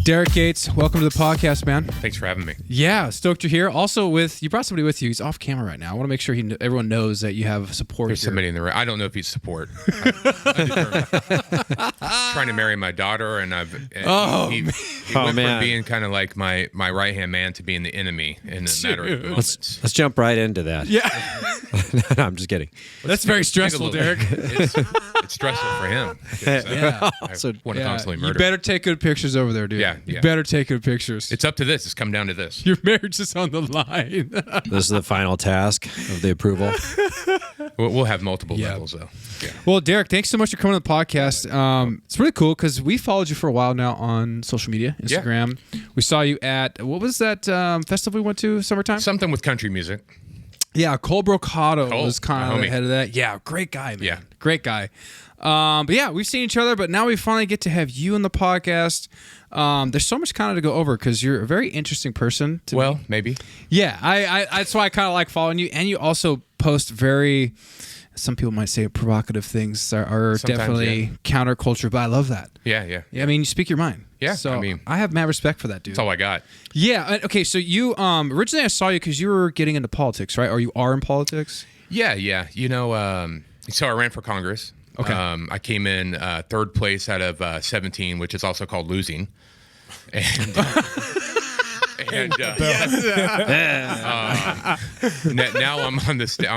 Derrick Gates, welcome to the podcast, man. Thanks for having me. Yeah, stoked you're here. Also, you brought somebody with you. He's off camera right now. I want to make sure everyone knows that you have support. There's somebody in the room. I don't know if he's support. I'm trying to marry my daughter, and he went from being kind of like my right hand man to being the enemy in a matter of moments. Let's jump right into that. Yeah, no, I'm just kidding. That's very stressful, Derrick. It's stressful for him. Yeah. I want to constantly murder. You better take good pictures over there, dude. Yeah. You better take good pictures. It's up to this. It's come down to this. Your marriage is on the line. This is the final task of the approval. We'll have multiple levels, though. Yeah. Well, Derrick, thanks so much for coming on the podcast. It's really cool because we followed you for a while now on social media, Instagram. Yeah. We saw you at, what was that festival we went to, summertime? Something with country music. Yeah, Cole Brocado was kind of ahead of that. Yeah, great guy, man. Yeah. Great guy. But yeah, we've seen each other, but now we finally get to have you on the podcast. There's so much kind of to go over because you're a very interesting person. Well, maybe. Yeah, I that's why I kind of like following you. And you also post very, some people might say provocative things are definitely counterculture, but I love that. Yeah. I mean, you speak your mind. Yeah, so I have mad respect for that, dude. That's all I got. Yeah. Okay, so you originally I saw you because you were getting into politics, right? Or you are in politics? Yeah. You know, so I ran for Congress. Okay. I came in third place out of 17, which is also called losing. And now I'm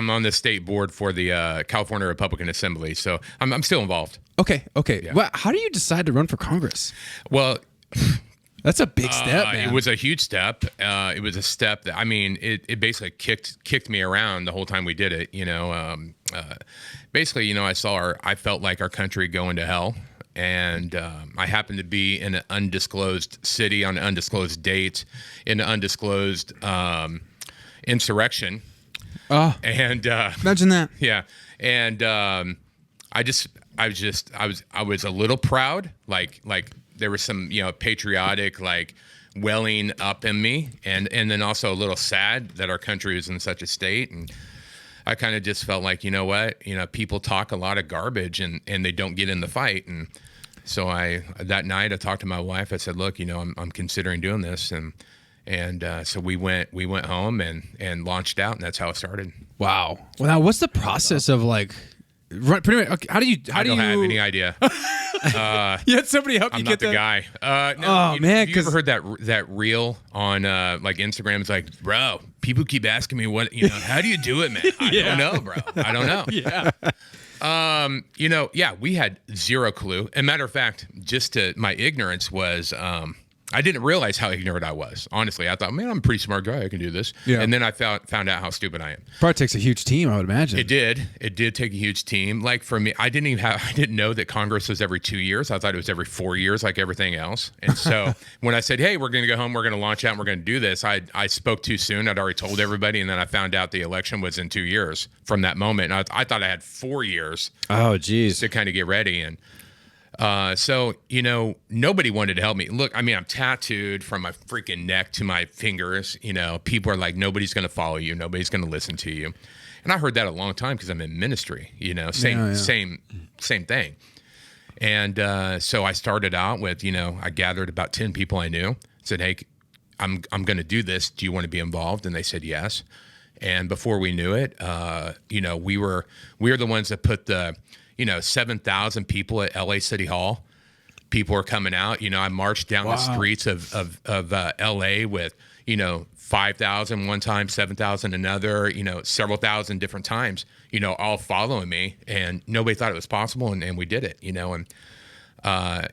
on the state board for the California Republican Assembly, so I'm still involved. Okay. Yeah. Well, how do you decide to run for Congress? Well, that's a big step, man. It was a huge step. It was a step that, I mean, it basically kicked me around the whole time we did it. You know, basically, you know, I felt like our country going to hell. And I happened to be in an undisclosed city on an undisclosed date in an undisclosed insurrection. Oh, and imagine that. Yeah, and I was a little proud, like there was some, you know, patriotic like welling up in me, and then also a little sad that our country is in such a state. And I kind of just felt like, you know what, you know, people talk a lot of garbage and they don't get in the fight. And so that night I talked to my wife. I said, look, you know, I'm considering doing this. And so we went home and launched out, and that's how it started. Wow. Well, now what's the process of like, pretty much, okay, how do you I don't have any idea. You had somebody help you get that? I'm not the guy. No, man, you ever heard that reel on like Instagram? It's like, bro, people keep asking me how do you do it, man? I don't know, bro. I don't know. Yeah. You know, we had zero clue. And matter of fact, my ignorance was, I didn't realize how ignorant I was. Honestly, I thought, man, I'm a pretty smart guy. I can do this. Yeah. And then I found out how stupid I am. Probably takes a huge team, I would imagine. It did take a huge team. Like for me, I didn't know that Congress was every 2 years. I thought it was every 4 years, like everything else. And so when I said, hey, we're going to go home, we're going to launch out, and we're going to do this, I spoke too soon. I'd already told everybody. And then I found out the election was in 2 years from that moment. And I thought I had 4 years. Oh, geez. To kind of get ready. And so, you know, nobody wanted to help me. Look, I mean, I'm tattooed from my freaking neck to my fingers. You know, people are like, nobody's going to follow you. Nobody's going to listen to you. And I heard that a long time because I'm in ministry, you know, same thing. And so I started out with, you know, I gathered about 10 people I knew, said, hey, I'm going to do this. Do you want to be involved? And they said, yes. And before we knew it, you know, we were the ones that put the, you know, 7,000 people at LA City Hall. People were coming out. You know, I marched down the streets of LA with, you know, 5,000 one time, 7,000 another, you know, several thousand different times, you know, all following me. And nobody thought it was possible. And we did it, you know. And,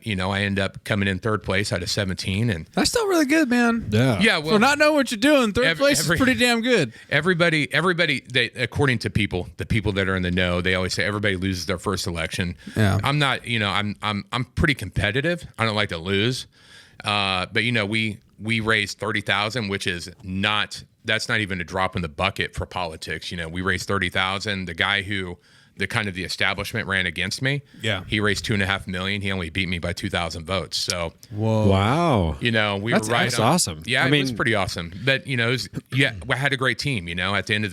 you know, I ended up coming in third place out of 17. And that's still really good, man. Yeah. Well, for not knowing what you're doing, third place is pretty damn good. Everybody, they, according to the people that are in the know, they always say everybody loses their first election. Yeah. I'm not, you know, I'm pretty competitive. I don't like to lose. But you know, we raised 30,000, which is that's not even a drop in the bucket for politics. You know, we raised 30,000. The guy who the kind of the establishment ran against me. Yeah. He raised $2.5 million. He only beat me by 2,000 votes. So, Whoa. Wow. we were right. That's awesome. Yeah, I it mean, was pretty awesome. But I had a great team. At the end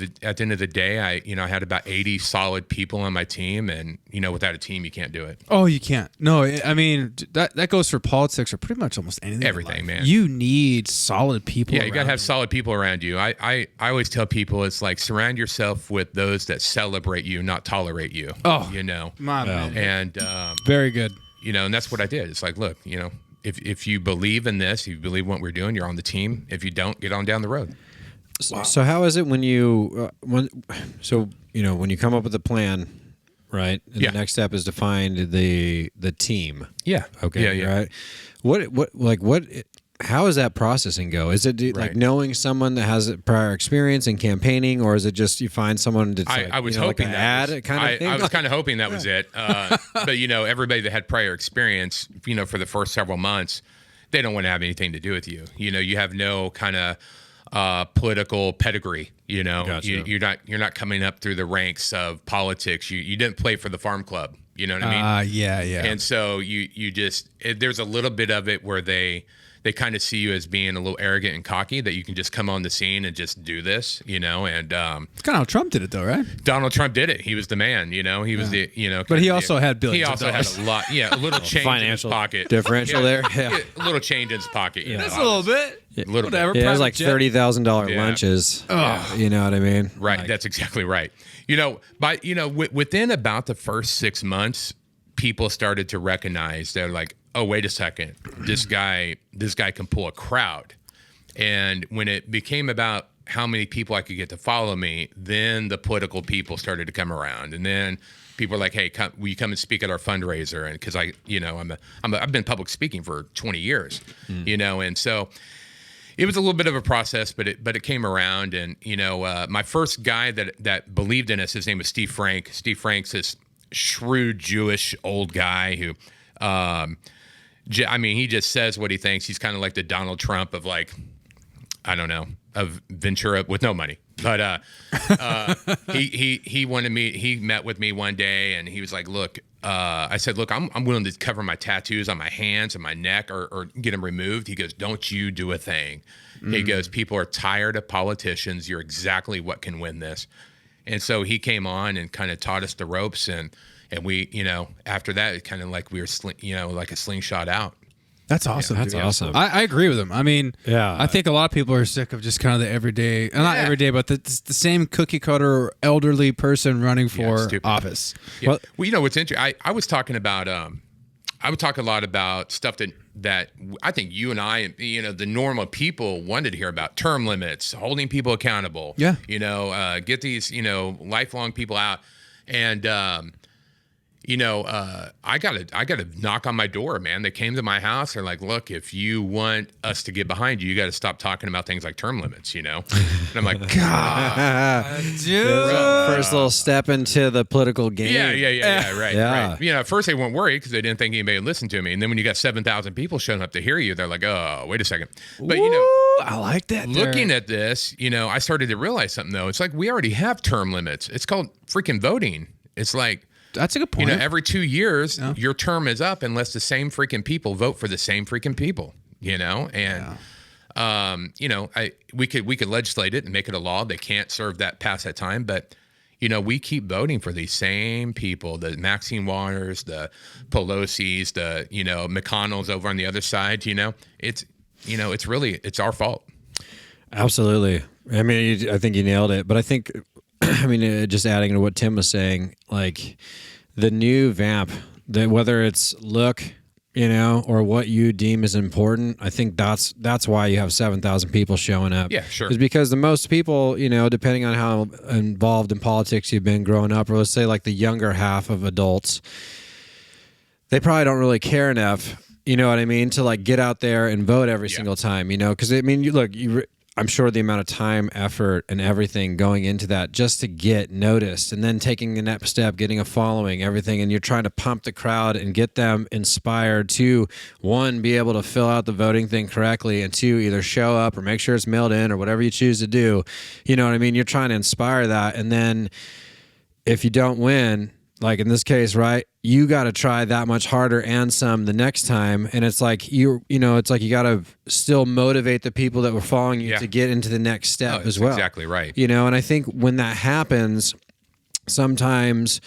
of the day, I had about 80 solid people on my team, and without a team, you can't do it. Oh, you can't. No, I mean that goes for politics or pretty much almost anything. Everything, in life. man. You need solid people. Yeah, you gotta have you. solid people around you. I always tell people it's like surround yourself with those that celebrate you, not tolerate you. Oh, my man. And very good. and that's what I did. It's like, look, if you believe in this, if you believe in what we're doing, you're on the team. If you don't, get on down the road. Wow. So how is it when you when you come up with a plan, right? And Yeah. the next step is to find the team. Yeah. Okay. Yeah. Right. What how does that processing go? Is it like Right. knowing someone that has prior experience in campaigning, or is it just you find someone to I was hoping like an that ad kind of thing? I was kind of hoping that was it. But everybody that had prior experience, for the first several months, they don't want to have anything to do with you. You have no kind of political pedigree. Gotcha. You're not coming up through the ranks of politics. You didn't play for the farm club. You know what I mean? Yeah. And so you just there's a little bit of it where they kind of see you as being a little arrogant and cocky, that you can just come on the scene and just do this, and It's kind of how Trump did it, though, right? Donald Trump did it. He was the man, he was the, But he also had billions. He also of had dollars. a lot, a little change financial in his pocket. differential there. Yeah. A little change in his pocket. That's a little bit. A little Whatever. bit. Yeah, it was like Private jet. $30,000 Yeah. lunches. You know what I mean? Right. That's exactly right. Within about the first 6 months, people started to recognize, they're like, oh, wait a second, this guy can pull a crowd. And when it became about how many people I could get to follow me, then the political people started to come around. And then people were like, hey, will you come and speak at our fundraiser? And because I've been public speaking for 20 years, and so it was a little bit of a process, but it came around. And, my first guy that believed in us, his name was Steve Frank. Steve Frank's this shrewd Jewish old guy who, he just says what he thinks. He's kind of like the Donald Trump of of Ventura with no money. But he wanted me. He met with me one day, and he was like, "Look," I said, "Look, I'm willing to cover my tattoos on my hands and my neck, or get them removed." He goes, "Don't you do a thing." He goes, "People are tired of politicians. You're exactly what can win this." And so he came on and kind of taught us the ropes, and we, after that, it kind of like we were, like a slingshot out. That's awesome. That's dude. awesome. I agree with him. I mean, Yeah. I think a lot of people are sick of just kind of the everyday, not everyday, but the same cookie cutter elderly person running for stupid. office. Yeah. Well, what's interesting, I was talking about, I would talk a lot about stuff that I think you and I, the normal people wanted to hear about: term limits, holding people accountable. Yeah. Get these, lifelong people out. And, I got a knock on my door, man. They came to my house. They're like, look, if you want us to get behind you, you got to stop talking about things like term limits, And I'm like, God, Dude. First little step into the political game. Yeah, right. Yeah. Right. At first they weren't worried because they didn't think anybody would listen to me. And then when you got 7,000 people showing up to hear you, they're like, oh, wait a second. But, I like that. looking at this, I started to realize something, though. It's like we already have term limits. It's called freaking voting. It's like, that's a good point. every 2 years, your term is up unless the same freaking people vote for the same freaking people, And, we could legislate it and make it a law. They can't serve that past that time. But, we keep voting for these same people, the Maxine Waters, the Pelosi's, the, McConnell's over on the other side, It's, it's our fault. Absolutely. I mean, I think you nailed it. But I think, just adding to what Tim was saying, like the new vamp, that whether it's look, or what you deem is important, I think that's why you have 7,000 people showing up. Yeah, sure. Is because the most people, depending on how involved in politics you've been growing up, or let's say like the younger half of adults, they probably don't really care enough. You know what I mean? To like get out there and vote every single time, because I'm sure the amount of time, effort, and everything going into that just to get noticed, and then taking the next step, getting a following, everything, and you're trying to pump the crowd and get them inspired to, one, be able to fill out the voting thing correctly, and two, either show up or make sure it's mailed in or whatever you choose to do. You know what I mean? You're trying to inspire that, and then if you don't win, like in this case, right? You got to try that much harder and some the next time. And it's like, it's like you got to still motivate the people that were following you to get into the next step as well. Exactly right. And I think when that happens, sometimes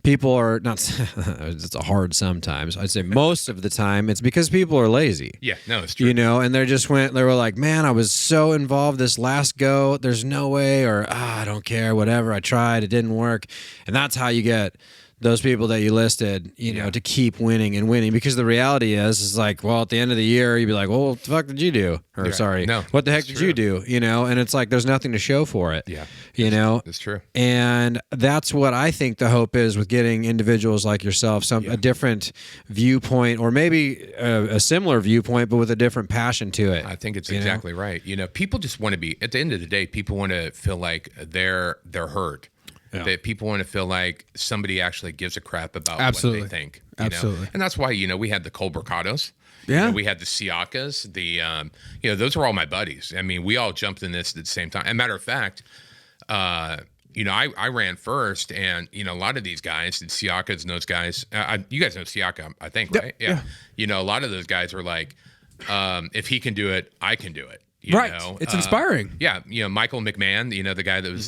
people are not, it's a hard sometimes. I'd say most of the time it's because people are lazy. Yeah, no, it's true. And they were like, man, I was so involved this last go. There's no way, or I don't care, whatever. I tried, it didn't work. And that's how you get those people that you listed, to keep winning and winning. Because the reality is like, well, at the end of the year, you'd be like, well, what the fuck did you do? Or sorry, what the heck did you do? And it's like, there's nothing to show for it. Yeah. That's true. And that's what I think the hope is with getting individuals like yourself, a different viewpoint, or maybe a similar viewpoint, but with a different passion to it. I think it's exactly right. People just want to be, at the end of the day, people want to feel like they're heard. Yeah. That people want to feel like somebody actually gives a crap about what they think. Absolutely. And that's why, we had the Colbercados. Yeah. We had the Siakas. Those were all my buddies. I mean, we all jumped in this at the same time. As a matter of fact, I ran first, and, a lot of these guys, the Siakas and those guys, you guys know Siaka, I think, right? Yeah. A lot of those guys were like, if he can do it, I can do it. It's inspiring. Michael McMahon, the guy that was.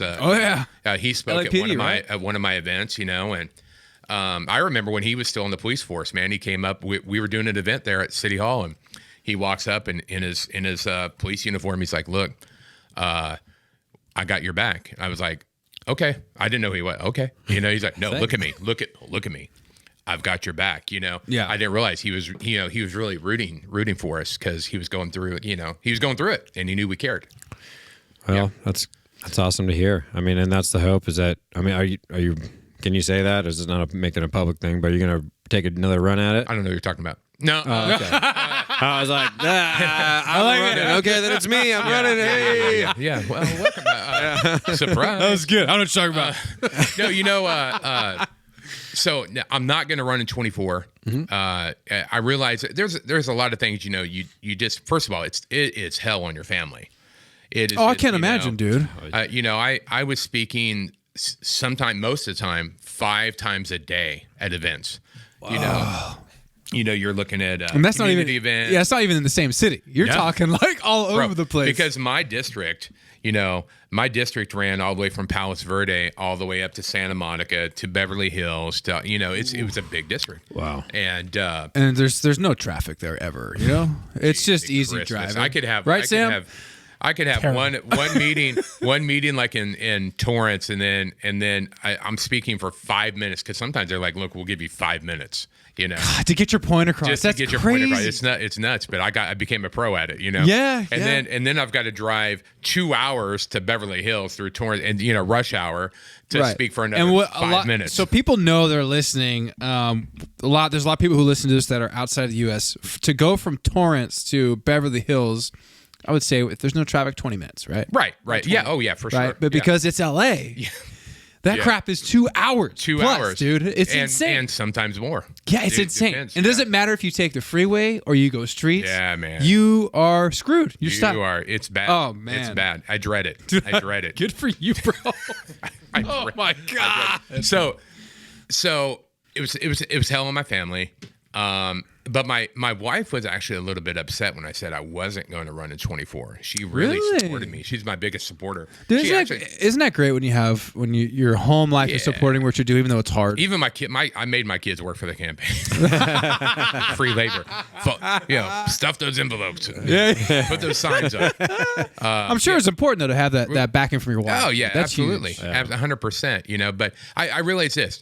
He spoke at one of my events, and I remember when he was still in the police force. Man, he came up. We were doing an event there at City Hall, and he walks up and in his police uniform. He's like, "Look, I got your back." I was like, "Okay." I didn't know who he was. Okay, he's like, "No, look at me. Look at me. I've got your back." Yeah. I didn't realize he was really rooting for us because he was going through it. He was going through it, and he knew we cared. Well, that's awesome to hear. I mean, and that's the hope. Is that, I mean, are you? Can you say that? Is it not making a public thing? But are you going to take another run at it? I don't know what you're talking about. No. Okay. I was like, I'm running. Okay, then it's me. I'm running. Hey. Yeah. Well, welcome. Surprise. That was good. I don't know what you're talking about. So I'm not going to run in 24. Mm-hmm. I realize there's a lot of things, you just, first of all, it's hell on your family. It is. I can't imagine, dude. I was speaking most of the time, 5 times a day at events. Wow. You're looking at and that's not even event. Yeah, it's not even in the same city. You're talking like all over the place. Because my district, ran all the way from Palos Verde all the way up to Santa Monica to Beverly Hills. To it was a big district. Wow. And there's no traffic there ever. It's just easy driving. I could have Sam. I could have one meeting like in Torrance, and then I'm speaking for 5 minutes because sometimes they're like, "Look, we'll give you 5 minutes." God, to get your point across. Just That's to get crazy. your point across. It's nuts, but I became a pro at it, Yeah. And then I've got to drive 2 hours to Beverly Hills through Torrance and rush hour to speak for another 5 minutes. So people know they're listening. There's a lot of people who listen to this that are outside of the U.S. To go from Torrance to Beverly Hills, I would say if there's no traffic, 20 minutes, right? Right. Yeah. Oh, yeah, for sure. But because it's L.A., that crap is 2 hours. 2 hours, dude. It's insane. And sometimes more. Yeah, it's insane. Depends. And it doesn't matter if you take the freeway or you go streets. Yeah, man. You are screwed. You're stuck. You are. It's bad. Oh, man. It's bad. I dread it. I dread it. Good for you, bro. Oh, my God. So it was hell on my family. But my wife was actually a little bit upset when I said I wasn't going to run in 24. She really supported me. She's my biggest supporter. Dude, isn't that great when your home life is supporting what you do, even though it's hard? Even my kid, I made my kids work for the campaign. Free labor. Stuff those envelopes. Put those signs up. I'm sure it's important though to have that backing from your wife. Oh yeah, that's absolutely, huge. 100%. But I realize this.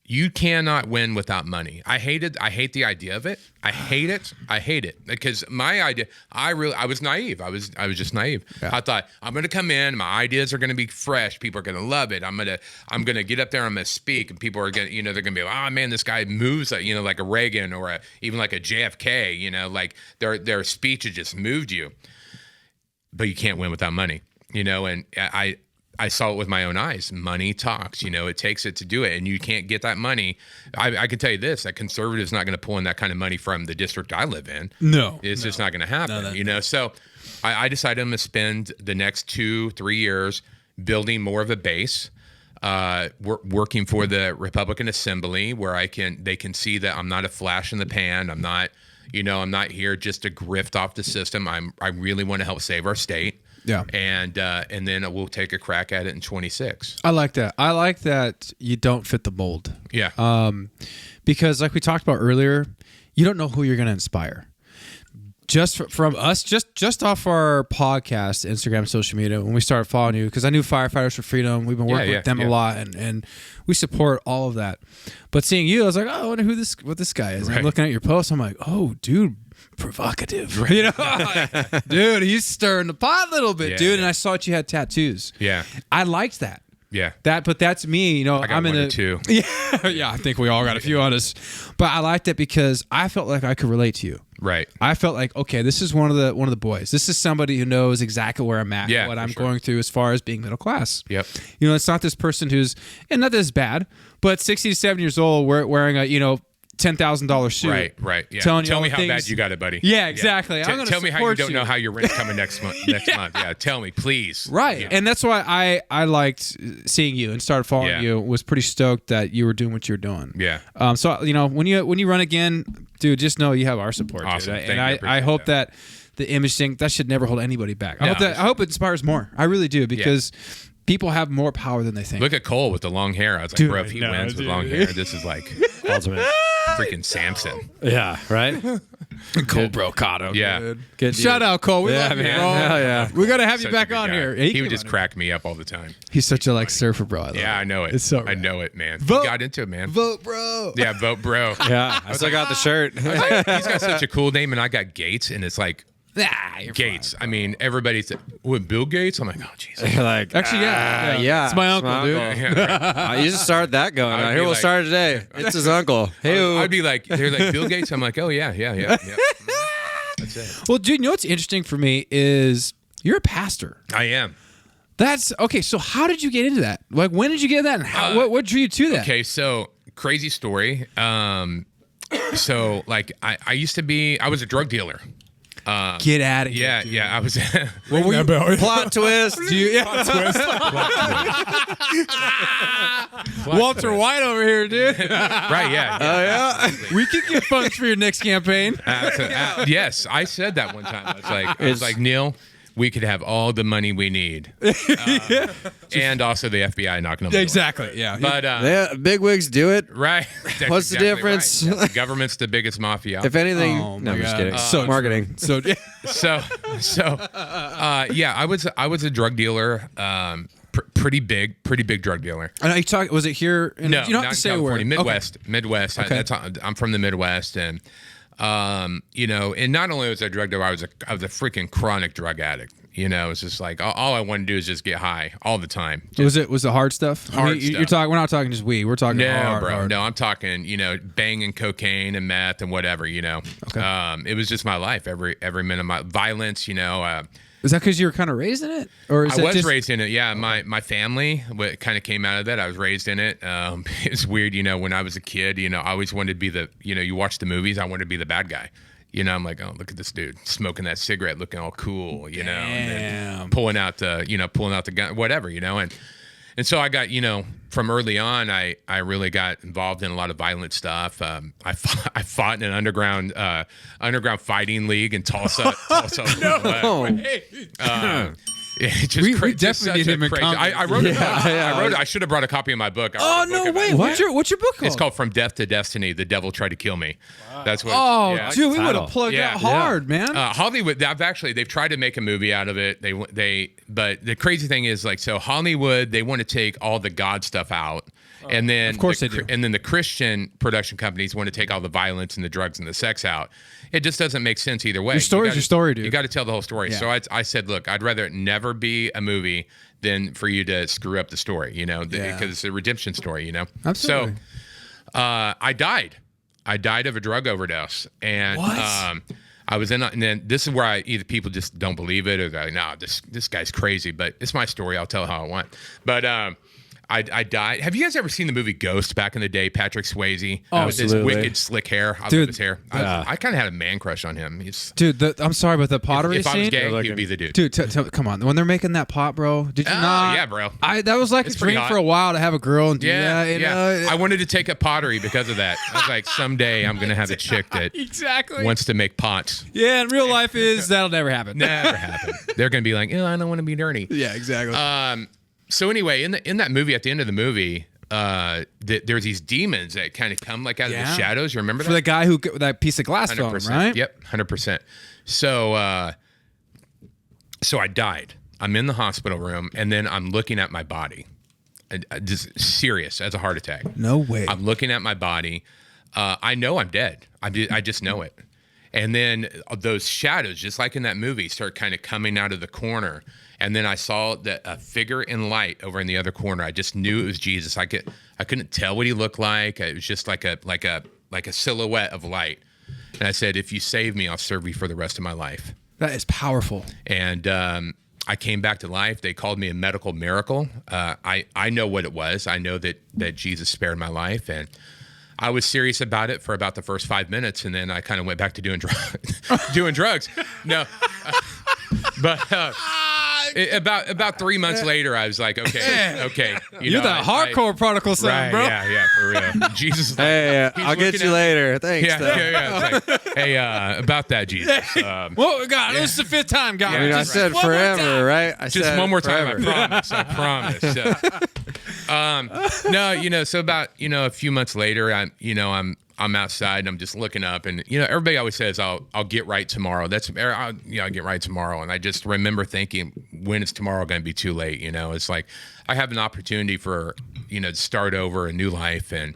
You cannot win without money. I hate the idea of it. I hate it because my idea. I was naive. I was just naive. Yeah. I thought I'm going to come in. My ideas are going to be fresh. People are going to love it. I'm going to get up there. I'm going to speak, and people are going. They're going to be, oh man, this guy moves. Like a Reagan or even like a JFK. Like their speech has just moved you. But you can't win without money. And I saw it with my own eyes. Money talks. It takes it to do it, and you can't get that money. I can tell you this: that conservative's not going to pull in that kind of money from the district I live in. No, it's just not going to happen. So I decided I'm going to spend the next 2-3 years building more of a base. working for the Republican Assembly, where they can see that I'm not a flash in the pan. I'm not here just to grift off the system. I really want to help save our state. Yeah. And then we'll take a crack at it in 26. I like that. I like that you don't fit the mold. Yeah. Because like we talked about earlier, you don't know who you're going to inspire. Just from us, just off our podcast, Instagram, social media, when we started following you, because I knew Firefighters for Freedom. We've been working with them a lot, and we support all of that. But seeing you, I was like, oh, I wonder what this guy is. Right. And looking at your post, I'm like, oh, dude, provocative. Right. You know, like, dude, he's stirring the pot a little bit, dude. And I saw that you had tattoos. Yeah. I liked that. Yeah. But that's me, you know. I got I'm one in or two. Yeah, I think we all got a few on us. But I liked it because I felt like I could relate to you. Right. I felt like, okay, this is one of the boys. This is somebody who knows exactly where I'm at, what I'm going through as far as being middle class. Yep. You know, it's not this person who's, and not that it's bad, but 60 to 70 years old, wearing a, $10,000 suit. Right. Yeah. Tell me how bad you got it, buddy. Yeah, exactly. Yeah. Tell me how you don't know how your rent's coming next month. Yeah. Tell me, please. Right. Yeah. And that's why I liked seeing you and started following you. Was pretty stoked that you were doing what you were doing. Yeah. So when you run again, dude, just know you have our support. Awesome. Dude. And I hope that the image thing that should never hold anybody back. I hope it inspires more. I really do, because people have more power than they think. Look at Cole with the long hair. I was like, dude, bro, if he wins with long hair, this is like Ultimate. freaking Samson. Yeah, right? Cole Brocato. Yeah. Good Shout out, Cole. We love you, man. bro. Hell yeah. We got to have Such you back a good on guy. here. He would just crack me up all the time. He's such a surfer bro. I love Yeah, it. I know it. It's so I rad. know it, man. Vote. He got into it, man. Vote, bro. Yeah, vote, bro. Yeah, I still got the shirt. He's got such a cool name, and I got Gates, and it's like, You're Gates. fine, I mean, everybody's with Bill Gates. I'm like, oh, Jesus. You're like, Actually, yeah. It's my uncle, dude. Yeah, You just started that going. I'd Here be we'll like- start today. It's his uncle. Hey, I'd be like, they're like, Bill Gates. I'm like, oh, yeah. That's it. Well, dude, you know what's interesting for me is you're a pastor. I am. That's okay. So how did you get into that? Like, when did you get that? And what drew you to that? Okay, so crazy story. So like I was a drug dealer. Get out of here. Yeah, dude. I was. What were you? plot twist. Do you, Walter White over here, dude. Right, yeah. Oh, yeah. We could get funds for your next campaign. Yes, I said that one time. I was like, Neil, we could have all the money we need, and also the FBI knocking on the door. Exactly. Yeah. But Yeah, bigwigs do it. right. That's What's the exactly difference? right. Yeah, the government's the biggest mafia. If anything, Oh, no, my I'm just God. kidding. So Marketing. so Yeah, I was a drug dealer. Pretty big drug dealer. and you talk. Was it here? In, No, you don't not have to in say California. where. Midwest. Midwest. Okay. I'm from the Midwest, and and not only was I a drug dealer, I was a freaking chronic drug addict. It's just like all I wanted to do is just get high all the time. Was it hard stuff? Hard You're stuff. talking. We're not talking just weed. We're talking No, hard, bro. hard. No, I'm talking, banging cocaine and meth and whatever, Okay. It was just my life, every minute of my violence, Is that because you were kind of raised in it, or is I that was just, raised in it. Yeah, my family kind of came out of that. I was raised in it. It's weird, when I was a kid. I always wanted to be the. You watch the movies. I wanted to be the bad guy. I'm like, oh, look at this dude smoking that cigarette, looking all cool. And then pulling out the gun, whatever. And so I got, from early on, I really got involved in a lot of violent stuff. I fought in an underground fighting league in Tulsa. We definitely need him in crazy. Congress. I wrote it. I wrote it. I should have brought a copy of my book. Oh no! Wait, what's your book called? It's called From Death to Destiny. The Devil Tried to Kill Me. Wow. That's what. Oh, yeah. dude, we would title. have plugged Yeah. that hard, man. Hollywood. They've tried to make a movie out of it. But the crazy thing is, so Hollywood, they want to take all the God stuff out. And then, Of course they do. And then the Christian production companies want to take all the violence and the drugs and the sex out. It just doesn't make sense either way. Your story's your story, dude. You got to tell the whole story. Yeah. So I said, look, I'd rather it never be a movie than for you to screw up the story, because it's a redemption story, Absolutely. So I died. I died of a drug overdose. And What? I was in, and then this is where either people just don't believe it or they're like, no, this guy's crazy. But it's my story. I'll tell how I want. But I died. Have you guys ever seen the movie Ghost back in the day? Patrick Swayze with his absolutely. wicked slick hair. I Dude, love his hair. I kind of had a man crush on him. Dude, I'm sorry, but the pottery If I was scene. gay, he'd be the dude. Dude, come on. When they're making that pot, bro, did you Oh, not? yeah, bro. That was like It's a pretty dream hot. for a while to have a girl and do Yeah, that. yeah. I wanted to take up pottery because of that. I was like, someday I'm gonna have a chick that Exactly. wants to make pots. Yeah, and real life is that'll never happen. Never happen. They're gonna be like, I don't want to be dirty. Yeah, exactly. So anyway, in that movie, at the end of the movie, there's these demons that kind of come like out of the shadows. You remember For the that? guy who that piece of glass fell on him, 100%. right? Yep, 100%. So, so I died. I'm in the hospital room, and then I'm looking at my body. Just serious as a heart attack. No way. I'm looking at my body. I know I'm dead. I just know it. And then those shadows, just like in that movie, start kind of coming out of the corner. And then I saw a figure in light over in the other corner. I just knew it was Jesus. I couldn't tell what he looked like. It was just like a silhouette of light. And I said, if you save me, I'll serve you for the rest of my life. That is powerful. And I came back to life. They called me a medical miracle. I know what it was. I know that Jesus spared my life, and I was serious about it for about the first 5 minutes, and then I kind of went back to doing drugs. No, but about 3 months later, I was like, okay, You're the hardcore prodigal son, right, bro. Yeah, for real. Jesus, is like, Hey, he's I'll get looking you at- later. Thanks. Yeah. It's like, hey, about that, Jesus. Well, God, this is the fifth time, God. I mean, I Just said one more forever, time. right? I Just said one more forever. time, I promise. No, so about a few months later, I'm outside and I'm just looking up, and everybody always says I'll get right tomorrow. I'll get right tomorrow, and I just remember thinking, when is tomorrow going to be too late? It's like I have an opportunity for to start over a new life, and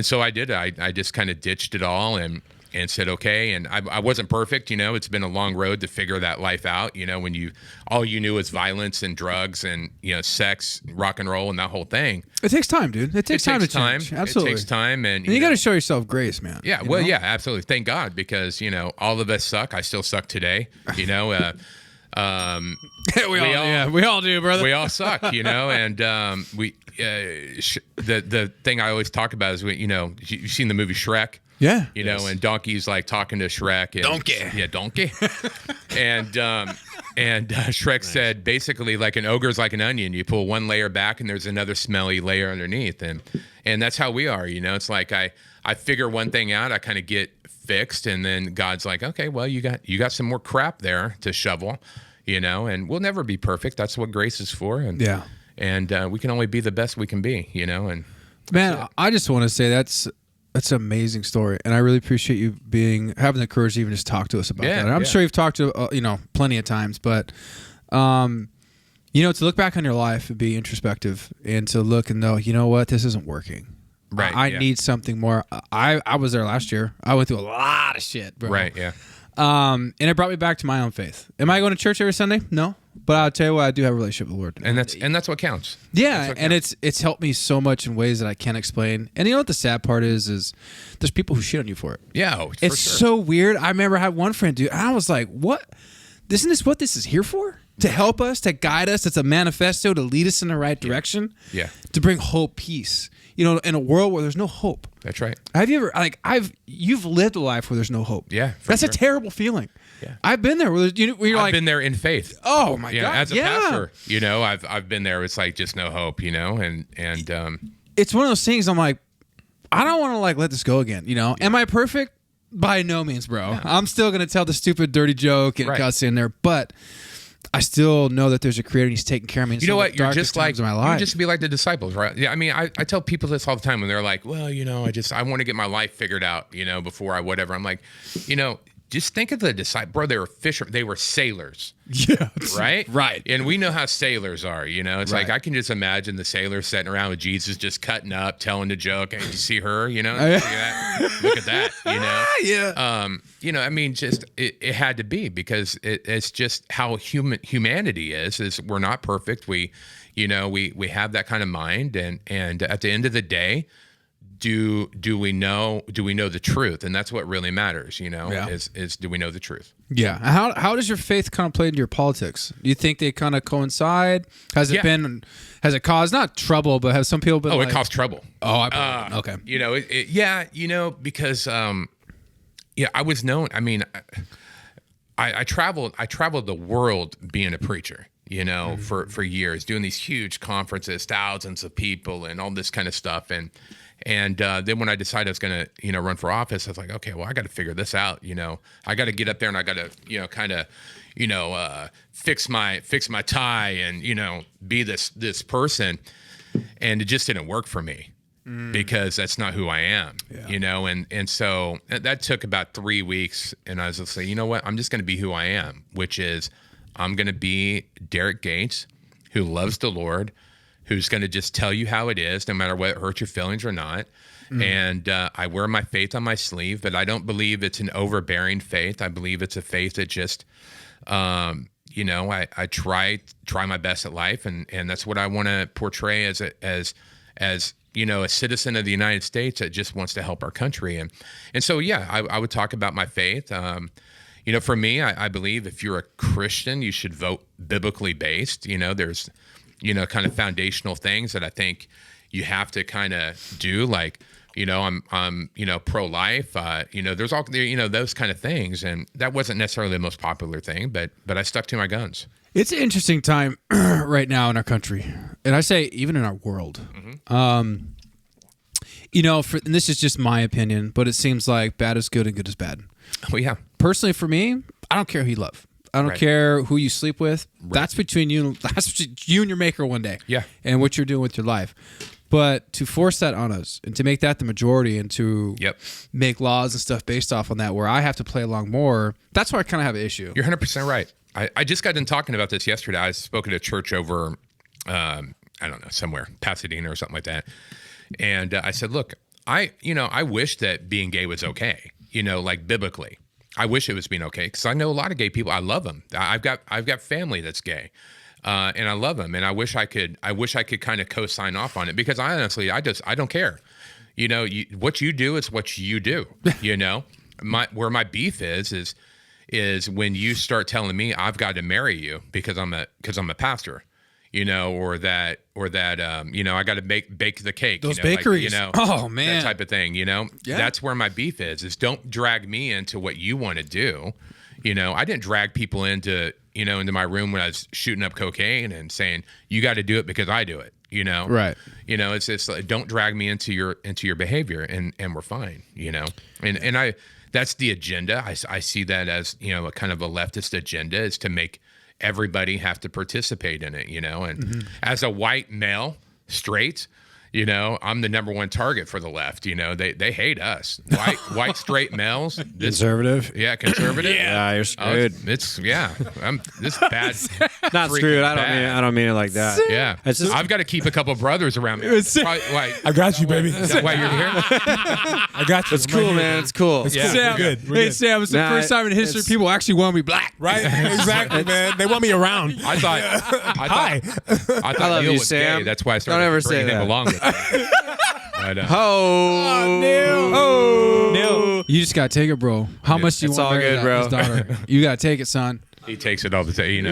so I did. I just kind of ditched it all and said okay. And I wasn't perfect. It's been a long road to figure that life out. When all you knew was violence and drugs and sex, rock and roll, and that whole thing. It takes time, dude. It takes time to change. Absolutely. It takes time, and you got to show yourself grace, man. yeah, well, yeah, absolutely. Thank God, because all of us suck. I still suck today. we all do, brother. We all suck, and the thing I always talk about is you've seen the movie Shrek. Yeah. And Donkey's like talking to Shrek. And, Donkey. Yeah, Donkey. and Shrek said basically like an ogre's like an onion. You pull one layer back and there's another smelly layer underneath. And that's how we are, It's like I figure one thing out, I kind of get fixed, and then God's like, okay, well, you got some more crap there to shovel, and we'll never be perfect. That's what grace is for. And Yeah. And we can only be the best we can be, and Man, I just want to say that's an amazing story, and I really appreciate you having the courage to even just talk to us about that. And I'm sure you've talked to plenty of times, but to look back on your life and be introspective and to look and know, you know what, this isn't working. Right. I need something more. I was there last year. I went through a lot of shit, bro. right, yeah. And it brought me back to my own faith. Am I going to church every Sunday? No. But I'll tell you what, I do have a relationship with the Lord. And that's what counts. Yeah, That's what and counts. it's helped me so much in ways that I can't explain. And you know what the sad part is there's people who shit on you for it. Yeah, for It's sure. so weird. I remember I had one friend, dude, and I was like, what? Isn't this what this is here for? To help us, to guide us. It's a manifesto to lead us in the right direction. Yeah. To bring hope, peace. In a world where there's no hope. That's right. Have you ever you've lived a life where there's no hope? Yeah, for That's sure. a terrible feeling. Yeah. I've been there where you're I've like, been there in faith. oh my God. As a yeah. pastor, I've been there. It's like just no hope, and It's one of those things I'm like, I don't want to let this go again. Am I perfect? By no means, bro. No. I'm still going to tell the stupid, dirty joke and cuss in there, but I still know that there's a creator and he's taking care of me. you know what? You're just like my life. you just be like the disciples, right? Yeah, I mean, I tell people this all the time when they're like, well, I want to get my life figured out, before I whatever. I'm like, just think of the disciples, bro. They were fishermen. They were sailors. Yeah. Right? Right. And we know how sailors are, It's Right. like I can just imagine the sailors sitting around with Jesus just cutting up, telling the joke. Hey, did you see her? See that? Look at that, Yeah. I mean, just it had to be because it's just how humanity is we're not perfect. We have that kind of mind, and at the end of the day, do we know the truth? And that's what really matters, Yeah. is do we know the truth? Yeah. How does your faith kind of play into your politics? Do you think they kind of coincide? Has it caused not trouble, but have some people been it caused trouble. Oh, okay. Because I was known. I mean, I traveled the world being a preacher, for years, doing these huge conferences, thousands of people and all this kind of stuff. And then when I decided I was going to, run for office, I was like, okay, well, I got to figure this out. I got to get up there and I got to, kind of, fix my tie and, be this person. And it just didn't work for me because that's not who I am, and so that took about 3 weeks. And I was just like, you know what, I'm just going to be who I am, which is I'm going to be Derrick Gates, who loves the Lord, who's going to just tell you how it is, no matter what hurts your feelings or not. And I wear my faith on my sleeve, but I don't believe it's an overbearing faith. I believe it's a faith that just, I try my best at life, and that's what I want to portray as a citizen of the United States that just wants to help our country. And so, I would talk about my faith. For me, I believe if you're a Christian, you should vote biblically based. There's, kind of foundational things that I think you have to kind of do. Like, I'm pro-life, there's all, those kind of things. And that wasn't necessarily the most popular thing, but I stuck to my guns. It's an interesting time right now in our country. And I say even in our world. And this is just my opinion, but it seems like bad is good and good is bad. Oh, yeah. Personally, for me, I don't care who you love. I don't care who you sleep with. Right. That's between you. That's between you and your maker one day. Yeah. And what you're doing with your life. But to force that on us and to make that the majority and to make laws and stuff based off on that, where I have to play along more, that's where I kind of have an issue. You're 100% right. I just got done talking about this yesterday. I spoke at a church over, I don't know, somewhere, Pasadena or something like that. And I said, look, I wish that being gay was okay, like biblically. I wish it was being okay, because I know a lot of gay people. I love them. I've got family that's gay, and I love them. And I wish I could kind of co-sign off on it, because I honestly, I don't care. What you do is what you do. Where my beef is when you start telling me I've got to marry you because I'm a pastor. Or that, I got to bake the cake. Those bakeries. Oh man, that type of thing. That's where my beef is don't drag me into what you want to do. I didn't drag people into my room when I was shooting up cocaine and saying you got to do it because I do it. Right. It's like, don't drag me into your behavior, and we're fine. And I, that's the agenda. I see that as a kind of a leftist agenda, is to make everybody have to participate in it, and as a white male, straight, I'm the number one target for the left. They hate us. White straight males. Conservative. Yeah, conservative. Yeah, you're screwed. I'm this bad. Not screwed. I don't mean it like that. Yeah, it's just, I've got to keep a couple brothers around me. I got you, baby. Is that why you're here? I got you. It's cool, man. It's cool. It's Yeah. cool. Sam, We're good. We're hey good. Sam, it's the first time in history people actually want me black. Right? Exactly, man. They want me around. I thought Hi. I love Neil you, was Sam. gay. That's why I started Don't ever say bringing him that. along with me. But, Neil, you just gotta take it, bro. How much do you It's want all to marry good, bro. his daughter? You gotta take it, son. he takes it all the time.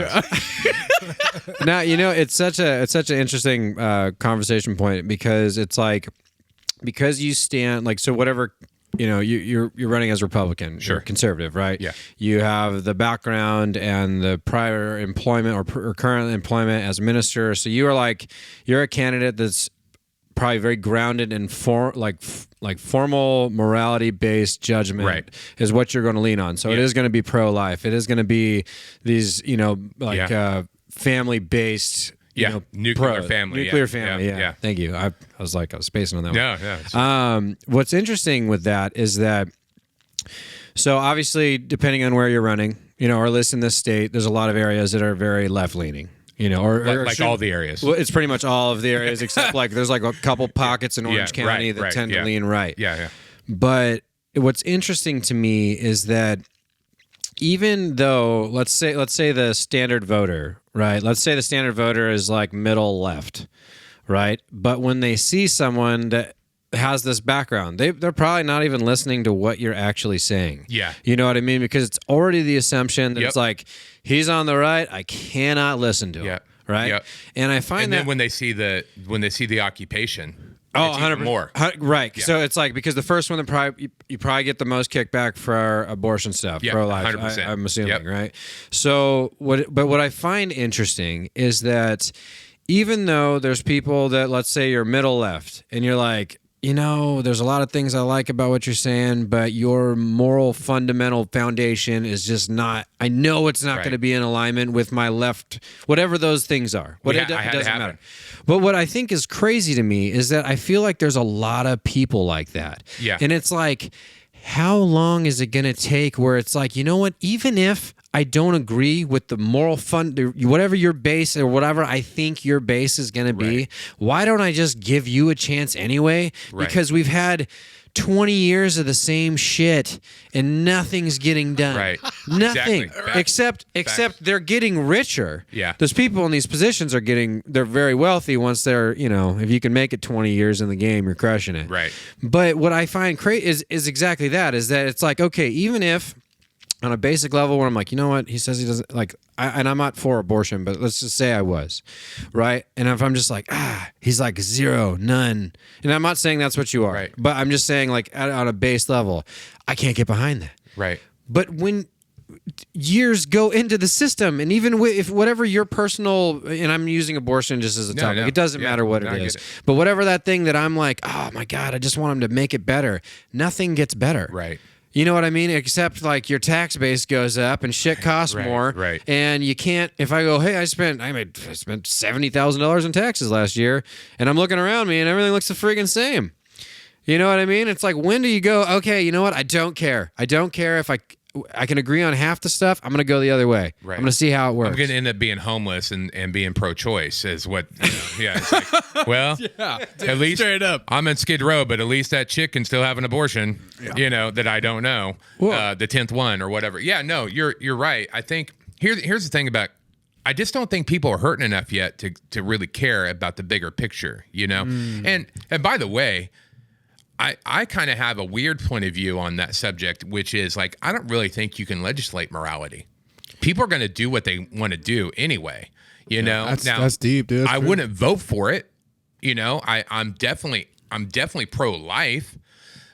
now it's such an interesting conversation point, because it's like, because you stand like, so whatever, you're running as Republican, Sure. or conservative, right? Yeah. You have the background and the prior employment or current employment as a minister, so you're a candidate that's probably very grounded in formal morality based judgment, Right. is what you're going to lean on. So it is going to be pro life. It is going to be these family based. Nuclear family. Nuclear family. Yeah. Thank you. I was spacing on that one. Yeah. What's interesting with that is that, so obviously, depending on where you're running, or at least in this state, there's a lot of areas that are very left leaning. Or Like all the areas. Well, it's pretty much all of the areas, except there's a couple pockets in Orange Yeah, County right, that tend to yeah. lean right. Yeah. But what's interesting to me is that even though, let's say the standard voter, right? Let's say the standard voter is middle left, right? But when they see someone that has this background. They're probably not even listening to what you're actually saying. Yeah. You know what I mean? Because it's already the assumption that Yep. it's like, he's on the right, I cannot listen to him. Yep. Right? Yep. And I find And that then when they see the occupation, Oh, it's even 100%. more. Right. Yeah. So it's like, because the first one, you probably get the most kickback for our abortion stuff, Yeah, pro-life, 100%. I'm assuming, Yep. right? So what I find interesting is that even though there's people that, let's say you're middle left, and you're like, there's a lot of things I like about what you're saying, but your moral fundamental foundation is just not, I know it's not Right. going to be in alignment with my left, whatever those things are. I It had to doesn't have matter. it. But what I think is crazy to me is that I feel like there's a lot of people like that. Yeah. And it's like, how long is it going to take where it's like, you know what, even if I don't agree with the moral whatever your base or whatever I think your base is going to be, Right. why don't I just give you a chance anyway? Right. Because we've had 20 years of the same shit and nothing's getting done. Right. Nothing. Exactly. Except they're getting richer. Yeah. Those people in these positions they're very wealthy once they're, if you can make it 20 years in the game, you're crushing it. Right. But what I find crazy is exactly that, is that it's like, okay, even if on a basic level where I'm like, you know what, he says he doesn't like, and I'm not for abortion, but let's just say I was, right? And if I'm just like, he's like 0, none, and I'm not saying that's what you are, Right. but I'm just saying like on a base level, I can't get behind that. Right. But when years go into the system, and even if whatever your personal, and I'm using abortion just as a topic, no. it doesn't Yeah, matter what no, it I is, get it. but whatever that thing that I'm like, oh my God, I just want him to make it better, nothing gets better. Right. You know what I mean? Except like your tax base goes up and shit costs Right, more. right. And you can't, if I go, hey, I spent $70,000 in taxes last year, and I'm looking around me and everything looks the friggin' same. You know what I mean? It's like, when do you go, okay, you know what? I don't care. I don't care if I can agree on half the stuff. I'm going to go the other way. Right. I'm going to see how it works. I'm going to end up being homeless and being pro-choice is what, yeah. It's like, well, at least straight up. I'm in Skid Row, but at least that chick can still have an abortion, that I don't know, the 10th one or whatever. Yeah, no, you're right. I think here's the thing about, I just don't think people are hurting enough yet to really care about the bigger picture, And by the way, I kind of have a weird point of view on that subject, which is like, I don't really think you can legislate morality. People are going to do what they want to do anyway, That's deep, dude. That's I true. wouldn't vote for it. I'm definitely pro-life,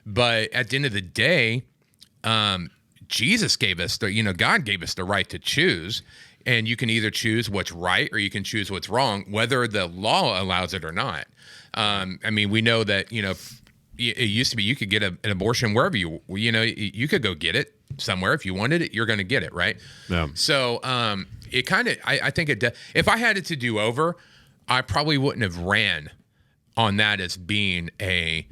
but at the end of the day, Jesus gave us God gave us the right to choose, and you can either choose what's right or you can choose what's wrong, whether the law allows it or not. We know that, it used to be you could get an abortion wherever you could go get it somewhere. If you wanted it, you're going to get it, right? Yeah. So it kind of, I think if I had it to do over, I probably wouldn't have ran on that as being a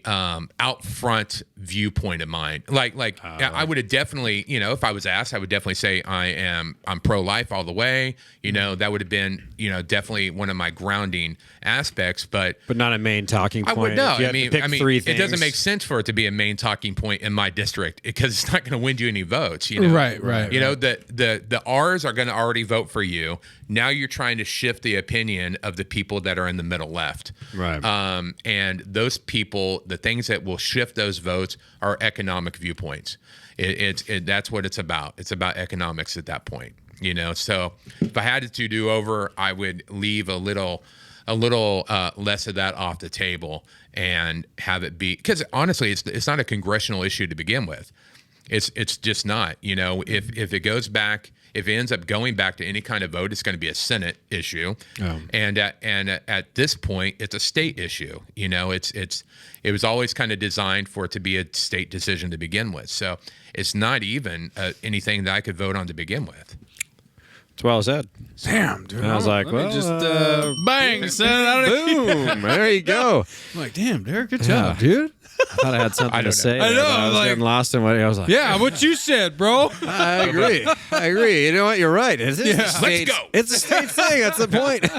out front viewpoint of mine. I would have definitely, if I was asked, I would definitely say I'm pro-life all the way. That would have been, definitely one of my grounding aspects, but not a main talking point. I would know. If you had to pick three it things. doesn't make sense for it to be a main talking point in my district because it's not going to win you any votes. Right. The R's are going to already vote for you. Now you're trying to shift the opinion of the people that are in the middle left. Right. And those people, the things that will shift those votes are economic viewpoints. That's what it's about. It's about economics at that point. So if I had it to do over, I would leave a little less of that off the table and have it be, because honestly, it's not a congressional issue to begin with. It's just not. If it goes back, if it ends up going back to any kind of vote, it's going to be a Senate issue, and at this point, it's a state issue. It was always kind of designed for it to be a state decision to begin with. So it's not even anything that I could vote on to begin with. It's well said. Damn, dude. I was like, Let me well, just bang, son. I don't boom, there you go. I'm like, damn, Derrick, good Yeah, job. dude. I thought I had something to say. I know, there, but I was like- getting lost in what I was like. Yeah, what you said, bro. I agree. You know what? You're right. It is a state, Let's go. It's a state thing. That's the point.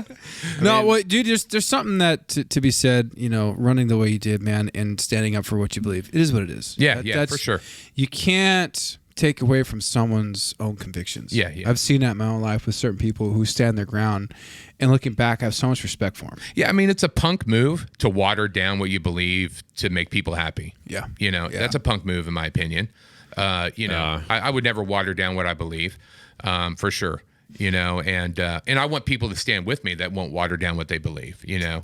No, well, dude, there's something that to be said, running the way you did, man, and standing up for what you believe. It is what it is. Yeah, That's for sure. You can't take away from someone's own convictions. Yeah. I've seen that in my own life with certain people who stand their ground, and looking back, I have so much respect for them. Yeah, I mean, it's a punk move to water down what you believe to make people happy. Yeah. That's a punk move in my opinion. I would never water down what I believe, for sure. And I want people to stand with me that won't water down what they believe. Yeah.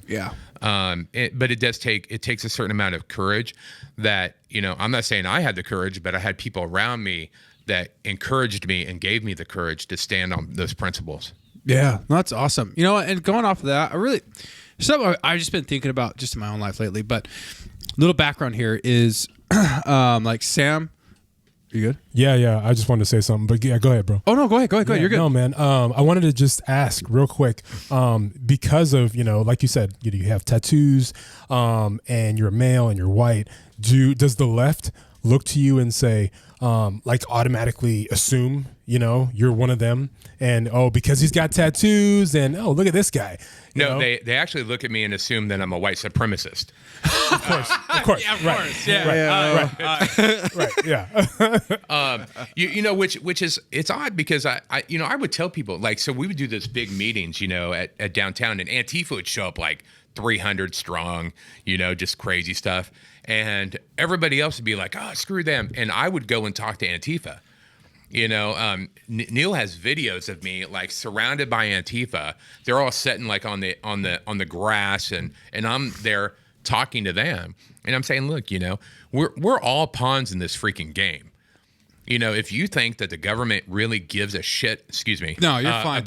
But it takes a certain amount of courage that, I'm not saying I had the courage, but I had people around me that encouraged me and gave me the courage to stand on those principles. Yeah, that's awesome. And going off of that, something I've just been thinking about just in my own life lately, but little background here is like Sam. You good? Yeah. I just wanted to say something, but yeah, go ahead, bro. Oh no, go ahead. Yeah, You're good. No, man. I wanted to just ask real quick, because of like you said, you have tattoos, and you're a male and you're white. Does the left look to you and say, like automatically assume, you're one of them, and because he's got tattoos, and look at this guy. No, they actually look at me and assume that I'm a white supremacist. Of course. Yeah, of right. course. Yeah. Right. Yeah. Which is, it's odd because I would tell people, like, so we would do those big meetings, at downtown, and Antifa would show up like 300 strong, just crazy stuff. And everybody else would be like, oh, screw them. And I would go and talk to Antifa. Neil has videos of me like surrounded by Antifa. They're all sitting like on the grass, and I'm there talking to them. And I'm saying, look, we're all pawns in this freaking game. If you think that the government really gives a shit, excuse me. No, you're fine.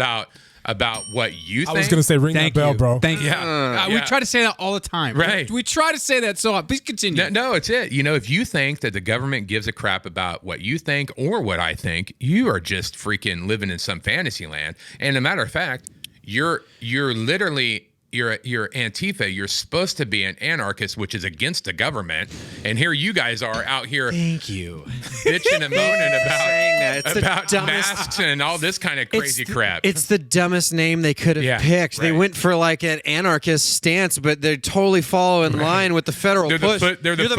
About what you think. I was going to say, ring that bell, bro. Thank you. Yeah. We try to say that all the time. Right. We try to say that so please continue. No, it's it. If you think that the government gives a crap about what you think or what I think, you are just freaking living in some fantasy land. And a matter of fact, you're literally... You're Antifa. You're supposed to be an anarchist, which is against the government. And here you guys are out here. Thank you. Bitching and moaning about dumbest, masks and all this kind of crazy crap. It's the dumbest name they could have picked. Right. They went for like an anarchist stance, but they totally follow in line with the federal push. They're the you're the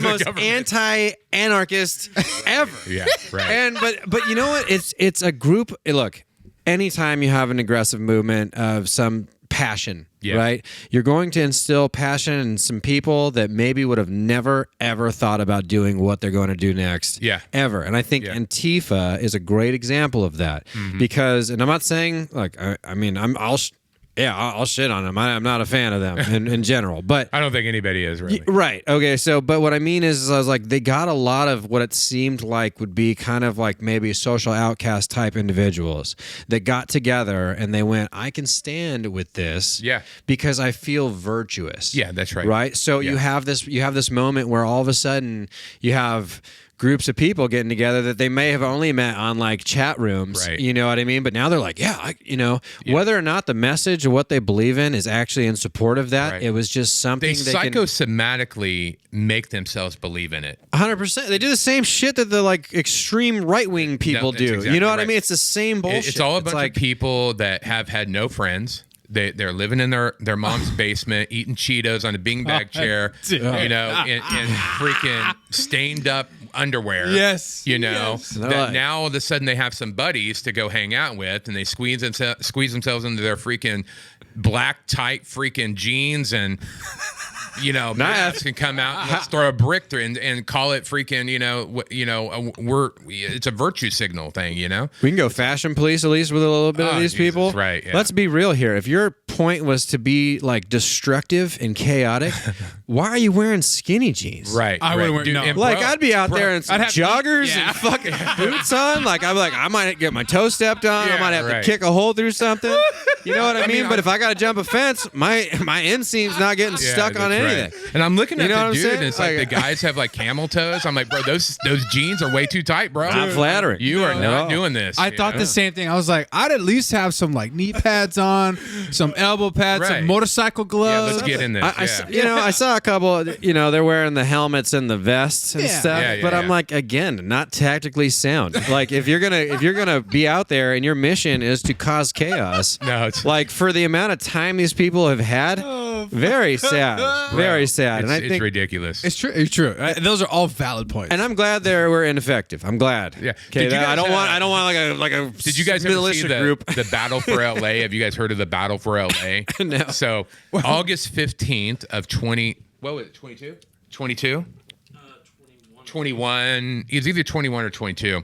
most anti-anarchist ever. Yeah, right. But you know what? It's a group. Look, anytime you have an aggressive movement of some passion, right? You're going to instill passion in some people that maybe would have never, ever thought about doing what they're going to do next. Ever. And I think Antifa is a great example of that. Because, and I'm not saying, like, I'll shit on them. I'm not a fan of them in general, but I don't think anybody is really. Right. Okay. So, but what I mean is I was like, they got a lot of what it seemed like would be kind of like maybe social outcast type individuals that got together and they went, I can stand with this because I feel virtuous. Yeah, that's right. Right. So you have this moment where all of a sudden you have groups of people getting together that they may have only met on like chat rooms, you know what I mean? But now they're like, whether or not the message or what they believe in is actually in support of that, it was just something they psychosomatically make themselves believe in it. 100%. They do the same shit that the like extreme right-wing people do. Exactly you know what I mean? It's the same bullshit. It's all a bunch of people that have had no friends. They're living in their mom's basement, eating Cheetos on a beanbag chair, in freaking stained up underwear. Yes. Now all of a sudden they have some buddies to go hang out with, and they squeeze themselves into their freaking black tight freaking jeans and masks can come out and let's throw a brick through and call it freaking, it's a virtue signal thing, We can go fashion police at least with a little bit of these people. Right. Yeah. Let's be real here. If your point was to be like destructive and chaotic, why are you wearing skinny jeans? Right. I wouldn't wear, no. Like, I'd be out there in some joggers and fucking boots on. Like, I'm like, I might get my toe stepped on. I might have to kick a hole through something. You know what I mean? But if I got to jump a fence, my inseam's not getting stuck on anything. Right. And I'm looking at the dude, saying? and it's like the guys have like camel toes. I'm like, bro, those jeans are way too tight, bro. Not flattering. You are not doing this. I thought the same thing. I was like, I'd at least have some like knee pads on, some elbow pads, some motorcycle gloves. Yeah, let's get in this. I saw a couple. They're wearing the helmets and the vests and stuff. But I'm like, again, not tactically sound. Like if you're gonna be out there and your mission is to cause chaos, no, it's like for the amount of time these people have had. Very sad. Very sad. It's, and I it's think ridiculous. It's true. It's true. Those are all valid points. And I'm glad they were ineffective. I'm glad. Yeah. Okay. Did you guys, I don't want like a. Did you guys ever see group? the Battle for LA? Have you guys heard of the Battle for LA? No. So August 15th of 20. What was it? 22? 22? 21. It was either 21 or 22.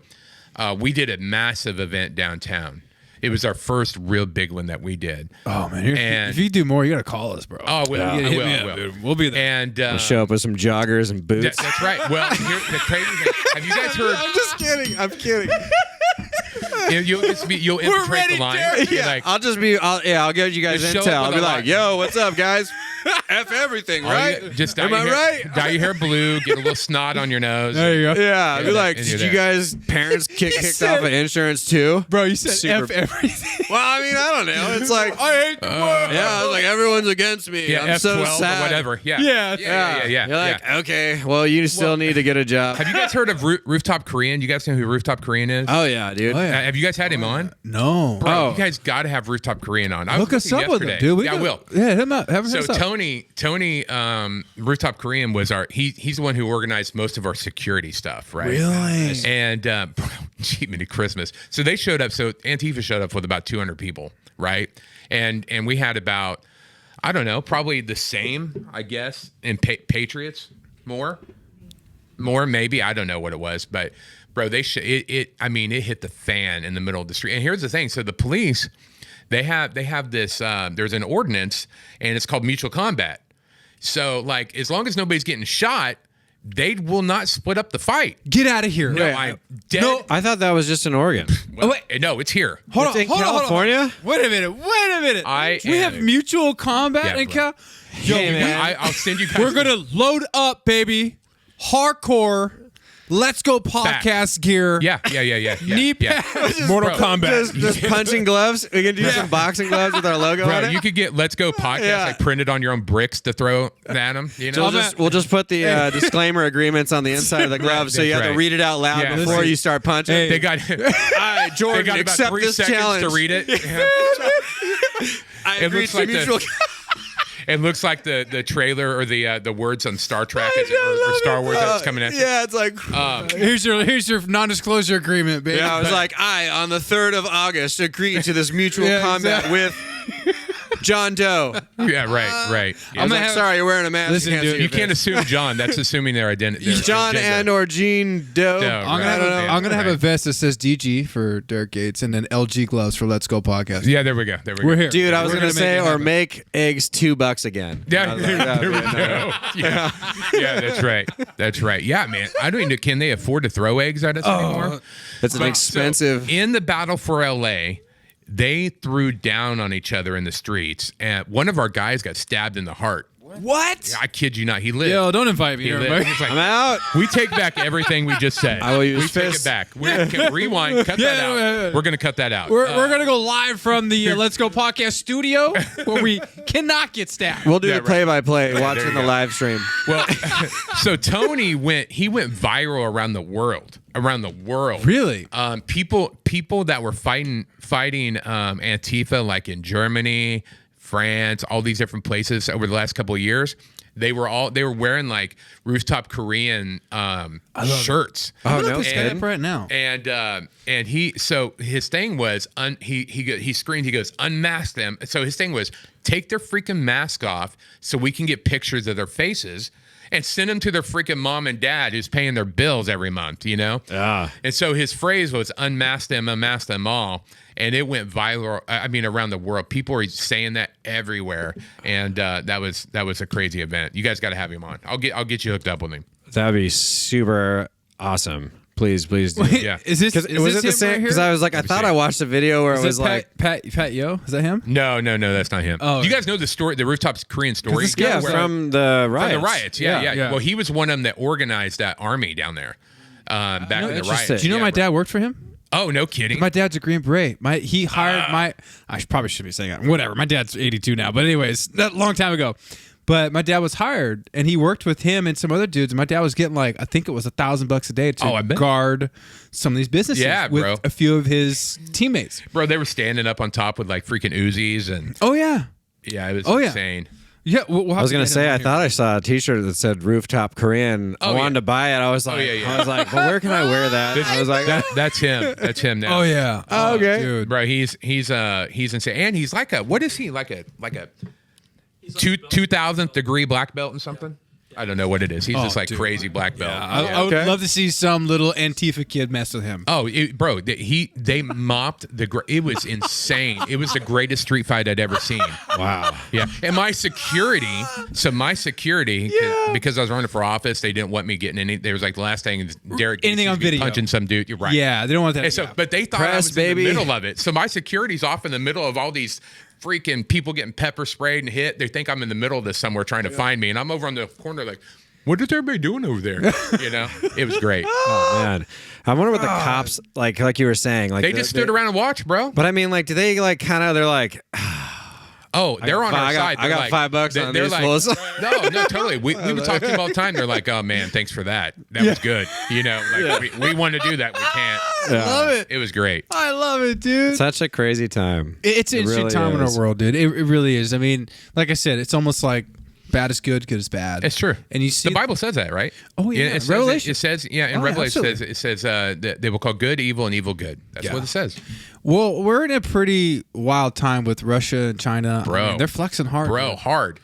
We did a massive event downtown. It was our first real big one that we did. Oh man! If you do more, you gotta call us, bro. Oh, I will. We'll be there. And We'll show up with some joggers and boots. That's right. Well, the crazy thing. Have you guys heard? I'm just kidding. I'm kidding. You'll infiltrate the line. Yeah, Like, I'll give you guys Just show intel. up I'll with be a like, lot. yo, what's up, guys? F everything, right? Just dye Am your I hair, right? Dye your hair blue. Get a little snot on your nose. There you go. Yeah, I'd be like, and did you're you there. guys parents get kicked off of insurance too? Bro, you said Super- F everything. Well, I mean, I don't know. It's like, I hate the world. yeah, I was like, everyone's against me. Yeah, I'm F12 so sad. or whatever. Yeah. Yeah. Yeah. You're like, okay, well, you still need to get a job. Have you guys heard of Rooftop Korean? You guys know who Rooftop Korean is? Oh yeah, dude. Oh, yeah. Have you guys had him on? No. Bro, you guys got to have Rooftop Korean on. I Hook was us looking up with him, yesterday. dude. Yeah, I will. Yeah, hit him up. Have him So hit us up. Tony, Rooftop Korean was he's the one who organized most of our security stuff, right? Really? And gee, mini Christmas. So they showed up. So Antifa showed up with about 200 people, right? And we had about, I don't know, probably the same, I guess, in Patriots, more maybe. I don't know what it was, but bro, it hit the fan in the middle of the street. And here's the thing: so the police, they have this. There's an ordinance, and it's called mutual combat. So like, as long as nobody's getting shot, they will not split up the fight. Get out of here. No, I'm dead. No. I thought that was just in Oregon. Well, no, it's here. Hold It's on, in hold on, hold on. California? Wait a minute. We have mutual combat in Cal. Yo, Hey, man. I'll send you guys. we're gonna load up, baby. Hardcore. Let's Go podcast gear. Yeah. Knee yeah. pads. Mortal Kombat. Just punching gloves. We can do some boxing gloves with our logo on Bro, it. you could get Let's Go podcast Yeah. like printed on your own bricks to throw at them. You know, We'll just put the disclaimer agreements on the inside of the gloves, so you have to right. read it out loud Yeah. before you start punching. Hey. they got All right, Jordan, they got about accept 3 this seconds challenge. to read it. I It agree looks to like mutual. It looks like the trailer or the words on Star Trek or Star Wars that's coming at you. Yeah, it's like. Here's your non-disclosure agreement, baby. Yeah, I was like, on the 3rd of August, agreed to this mutual Yeah, combat exactly. with John Doe. Yeah, right. Yeah. I was gonna like, have- sorry, you're wearing a mask. Listen, can't dude, see You your can't face. assume John. That's assuming their identity. John and or Gene Doe. Doe, I'm right. gonna have a Right. vest that says DG for Derrick Gates and then LG gloves for Let's Go podcast. Yeah, there we go. We're here, Dude, I was We're gonna say, make it or happen. make eggs $2 again. Yeah, I was like, that'd there be we another- go. Yeah, that's right. That's right. Yeah, man. I don't even know. Can they afford to throw eggs at us anymore? It's an But, expensive. so, in the battle for LA, they threw down on each other in the streets, and one of our guys got stabbed in the heart. What? I kid you not. He lived. Yo, don't invite me. He lived. Everybody. He's like, I'm out. we take back everything we just said. I will use we take fists. it back. We can rewind. Cut that out. Yeah. We're gonna cut that out. We're gonna go live from the Let's Go podcast studio where we cannot get stabbed. We'll do Yeah, the right. play-by-play. There Watching you the go. live stream. Well, so Tony went viral around the world. Really? People that were fighting Antifa, like in Germany, France, all these different places over the last couple of years. They were wearing like Rooftop Korean shirts. Oh, Look no this guy kidding. up right now. And his thing was he screamed, he goes, unmask them. So his thing was, take their freaking mask off so we can get pictures of their faces and send them to their freaking mom and dad who's paying their bills every month, you know? Yeah. And so his phrase was unmask them all. And it went viral. I mean, around the world, people are saying that everywhere. And that was a crazy event. You guys got to have him on. I'll get you hooked up with him. That'd be super awesome. Please do. Yeah. Is this Was it the him same? right Because here? I was like, I thought I watched a video where it Is was that like, Pat Yo? Is that him? No, that's not him. Oh. You guys know the story, the Rooftop's Korean story? this guy yeah, was from the riots. From the riots, yeah. Yeah. Well, he was one of them that organized that army down there back in the interesting. riots. Do you know Yeah, my dad worked for him? Oh, no kidding. My dad's a Green Beret. He hired my. I probably shouldn't be saying that. Whatever. My dad's 82 now, but anyways, that long time ago. But my dad was hired, and he worked with him and some other dudes. And my dad was getting I think it was $1,000 a day Oh, I to bet. guard some of these businesses. Yeah, with bro. a few of his teammates. Bro, they were standing up on top with like freaking Uzis and Oh yeah. yeah, it was Oh, yeah. insane. Yeah, I was gonna say, I thought I saw a T-shirt that said "Rooftop Korean." I wanted to buy it. I was like, I was like, well, where can I wear that? I was like, that's him. That's him now. Oh yeah. Oh, okay, dude. Bro, he's insane, and he's like a what is he like a 2000th degree black belt and something. I don't know what it is. He's just like crazy black belt. Yeah, I would love to see some little Antifa kid mess with him. Oh, bro, they mopped it was insane. It was the greatest street fight I'd ever seen. wow. Yeah, and my security, because I was running for office, they didn't want me getting any. There was like the last thing, Derrick anything on video, punching some dude. You're right. Yeah, they don't want that. And so, but they thought I was in the middle of it. So my security's off in the middle of all these freaking people getting pepper sprayed and hit. They think I'm in the middle of this somewhere trying to find me, and I'm over on the corner like, what is everybody doing over there? You know, it was great. Oh man, I wonder what the cops like you were saying. Like they just stood around and watched, bro. But I mean, like, do they like kind of? They're like, oh, they're on our side. I got like, $5 on these like, fools. No, totally. We would talk to them all the time. They're like, oh man, thanks for that. That was good. You know, like we want to do that. We can't. I love it. It was great. I love it, dude. Such a crazy time. It's an interesting time in our world, dude. It really is. I mean, like I said, it's almost like bad is good, good is bad. It's true. And you see the Bible says that, right? Oh yeah. It Revelation. says in Revelation it says that they will call good evil and evil good. That's what it says. Well, we're in a pretty wild time with Russia and China. Bro. I mean, they're flexing hard. Bro, hard.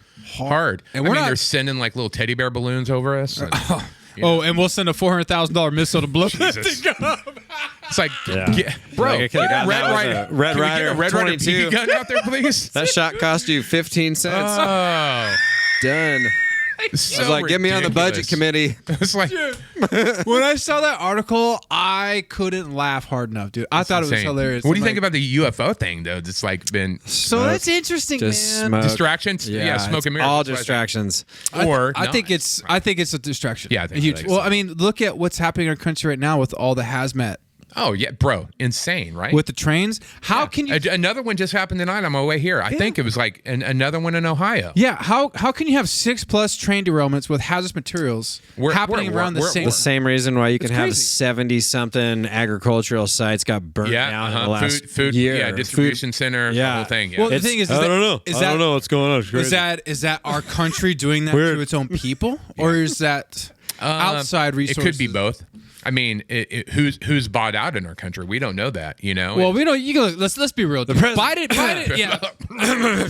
And they're sending like little teddy bear balloons over us. And, and we'll send a $400,000 missile to blow Jesus. It's like, bro, Like, Red Rider 22 BB gun out there, please. That shot cost you 15 cents. Oh, Done. so I was like, get me on the budget ridiculous. committee. It's like, When I saw that article, I couldn't laugh hard enough, dude. I thought it was insane. hilarious. What do you think about the UFO thing, though? It's like been So that's interesting, Just man. smoke. distractions. Yeah, smoke and mirrors. All That's what I think. distractions. I think it's a distraction. Yeah, I think huge. so. Well, I mean, look at what's happening in our country right now with all the hazmat. Oh yeah, bro, insane, right? With the trains, how can you? Another one just happened tonight on my way here. I think it was like another one in Ohio. Yeah, how can you have 6+ train derailments with hazardous materials happening around the same? The same reason why you can have crazy. 70-something agricultural sites got burnt down in the last food year. Distribution center, the whole thing. Yeah. Well, the thing is, I don't know. Is I that, don't know what's going on. It's crazy. Is that our country doing that to its own people, or is that outside resources? It could be both. I mean, who's bought out in our country? We don't know that, you know. Well, we don't. Let's be real. Biden. Yeah,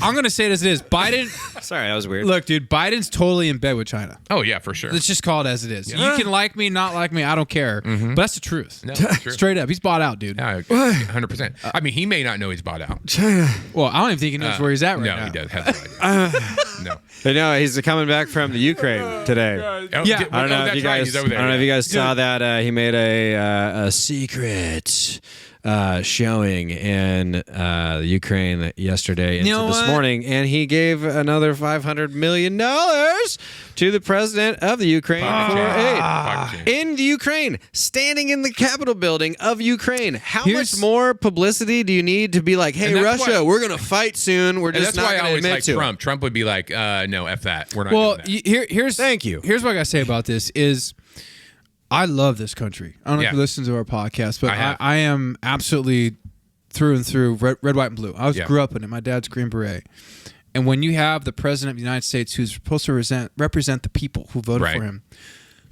I'm gonna say it as it is. Biden. Sorry, that was weird. Look, dude, Biden's totally in bed with China. Oh yeah, for sure. Let's just call it as it is. You can like me, not like me. I don't care. But that's the truth. No, that's true. Straight up, he's bought out, dude. Yeah, 100%. I mean, he may not know he's bought out. China. Well, I don't even think he knows where he's at right now. No, he does. Has no idea. No. But no, he's coming back from the Ukraine today. Yeah. I don't know if you guys. He's over there. I don't know if you guys saw that. He made a secret showing in Ukraine yesterday into this morning, and he gave another $500 million to the president of the Ukraine for aid in the Ukraine, standing in the Capitol building of Ukraine. How much more publicity do you need to be like, hey, Russia, we're going to fight soon. We're just not going to admit to Trump. Trump would be like, no, F that. We're not doing that. Here's thank you. Here's what I got to say about this is I love this country. I don't know if you listen to our podcast, but I am absolutely through and through red, white, and blue. I grew up in it. My dad's Green Beret. And when you have the president of the United States who's supposed to represent the people who voted for him,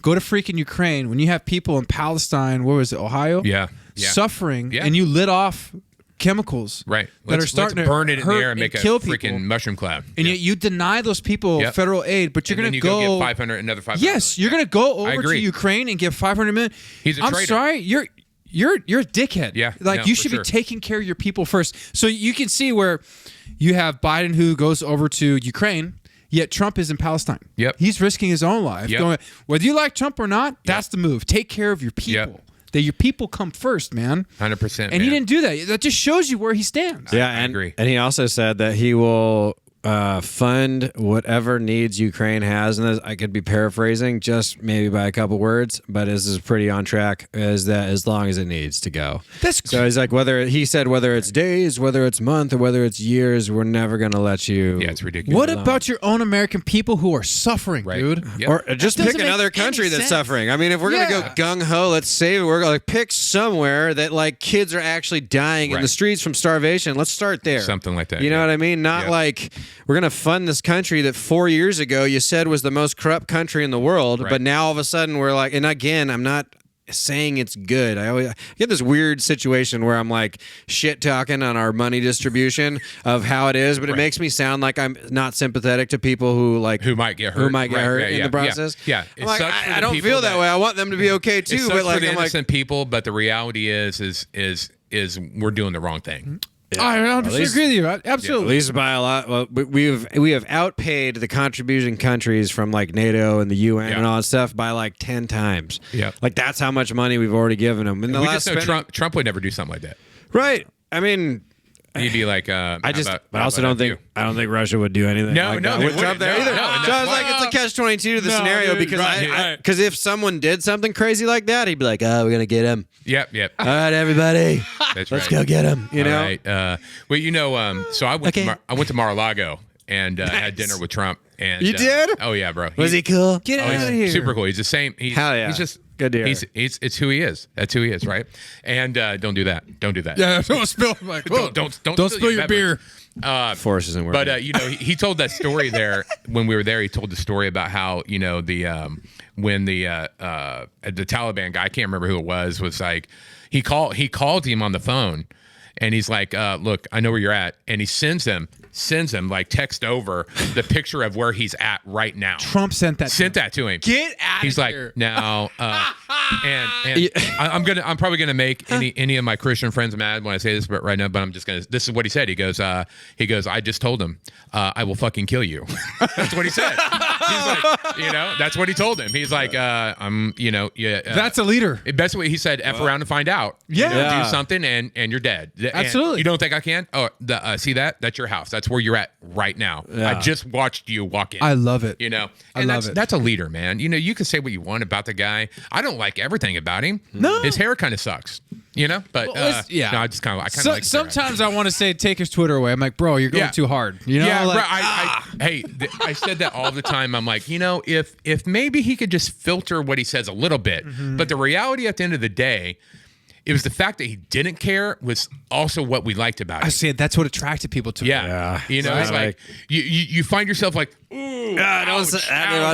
go to freaking Ukraine. When you have people in Palestine, where was it, Ohio? Yeah. Suffering, and you lit off chemicals that are starting to burn it in the air and make a kill freaking people. mushroom cloud. And yet you deny those people federal aid, but you're going to go get another $500. Yes, you're going to go over to Ukraine and give $500 million. He's a traitor. I'm sorry, you're a dickhead. Yeah, like you should be taking care of your people first. So you can see where you have Biden who goes over to Ukraine. Yet Trump is in Palestine. Yep. He's risking his own life. Going, whether you like Trump or not, that's the move. Take care of your people. That your people come first, man. 100%. And he didn't do that. That just shows you where he stands. Yeah, I agree. And he also said that he will fund whatever needs Ukraine has, and I could be paraphrasing just maybe by a couple words, but this is pretty on track. Is that as long as it needs to go? So he's like, whether it's days, whether it's month, or whether it's years, we're never going to let you. Yeah, it's ridiculous. What about your own American people who are suffering, dude? Yep. Or just pick another country that's suffering. I mean, if we're going to go gung ho, let's save it. We're going to pick somewhere that like kids are actually dying in the streets from starvation. Let's start there. Something like that. You know what I mean? Not like fund this country that 4 years ago you said was the most corrupt country in the world, Right. but now all of a sudden we're like, and again, I'm not saying it's good. I get this weird situation where I'm like shit talking on our money distribution of how it is, but it makes me sound like I'm not sympathetic to people who might get hurt, in the process. Yeah, I'm like, I don't feel that way. I want them to be okay too, It sucks but like for the I'm like, innocent people. But the reality is we're doing the wrong thing. I 100% agree with you. Absolutely. at least by a lot. Well, we have outpaid the contributing countries from like NATO and the UN and all that stuff by like 10 times. Yeah, like that's how much money we've already given them. We just know Trump would never do something like that. Right. I mean, he'd be like, I also don't think Russia would do anything. No, like no, that they with Trump there wouldn't. either. No, So I was like, it's a catch-22 to the scenario because because if someone did something crazy like that, he'd be like, oh, we're gonna get him. Yep. All right, everybody, Let's go get him. You know. All right. Well, so I went to Mar-a-Lago and had dinner with Trump. And You did? Oh yeah, bro. Was he cool? Get out of He's here. super cool. He's the same. Hell yeah. He's just good to hear. It's who he is. That's who he is, right? And don't do that. Don't do that. Yeah, don't spill. Like, Don't spill your beer. Force isn't working. But he told that story there when we were there. He told the story about how when the Taliban guy, I can't remember who it was like he called him on the phone, and he's like, look, I know where you're at, and he sends him like text over the picture of where he's at right now. Trump sent that to him. Get out of He's here. like, now, and I'm probably gonna make any of my Christian friends mad when I say this, but right now, but I'm just gonna. This is what he said. He goes, I just told him, I will fucking kill you. That's what he said. He's like, that's what he told him. He's like, That's a leader. Best way he said, F around and find out. Yeah. Do something and you're dead. Absolutely. And you don't think I can? Oh, see that? That's your house. That's where you're at right now. Yeah. I just watched you walk in. I love it. And I love it. That's a leader, man. You can say what you want about the guy. I don't like everything about him. No. His hair kind of sucks. But Well, no, I just kind of like his hair. Sometimes I want to say take his Twitter away. I'm like, bro, you're going too hard. Yeah, like, I said that all the time. I'm like, if maybe he could just filter what he says a little bit. Mm-hmm. But the reality at the end of the day, it was the fact that he didn't care was also what we liked about him. I said that's what attracted people to him. Yeah. It's like you find yourself like, ooh, that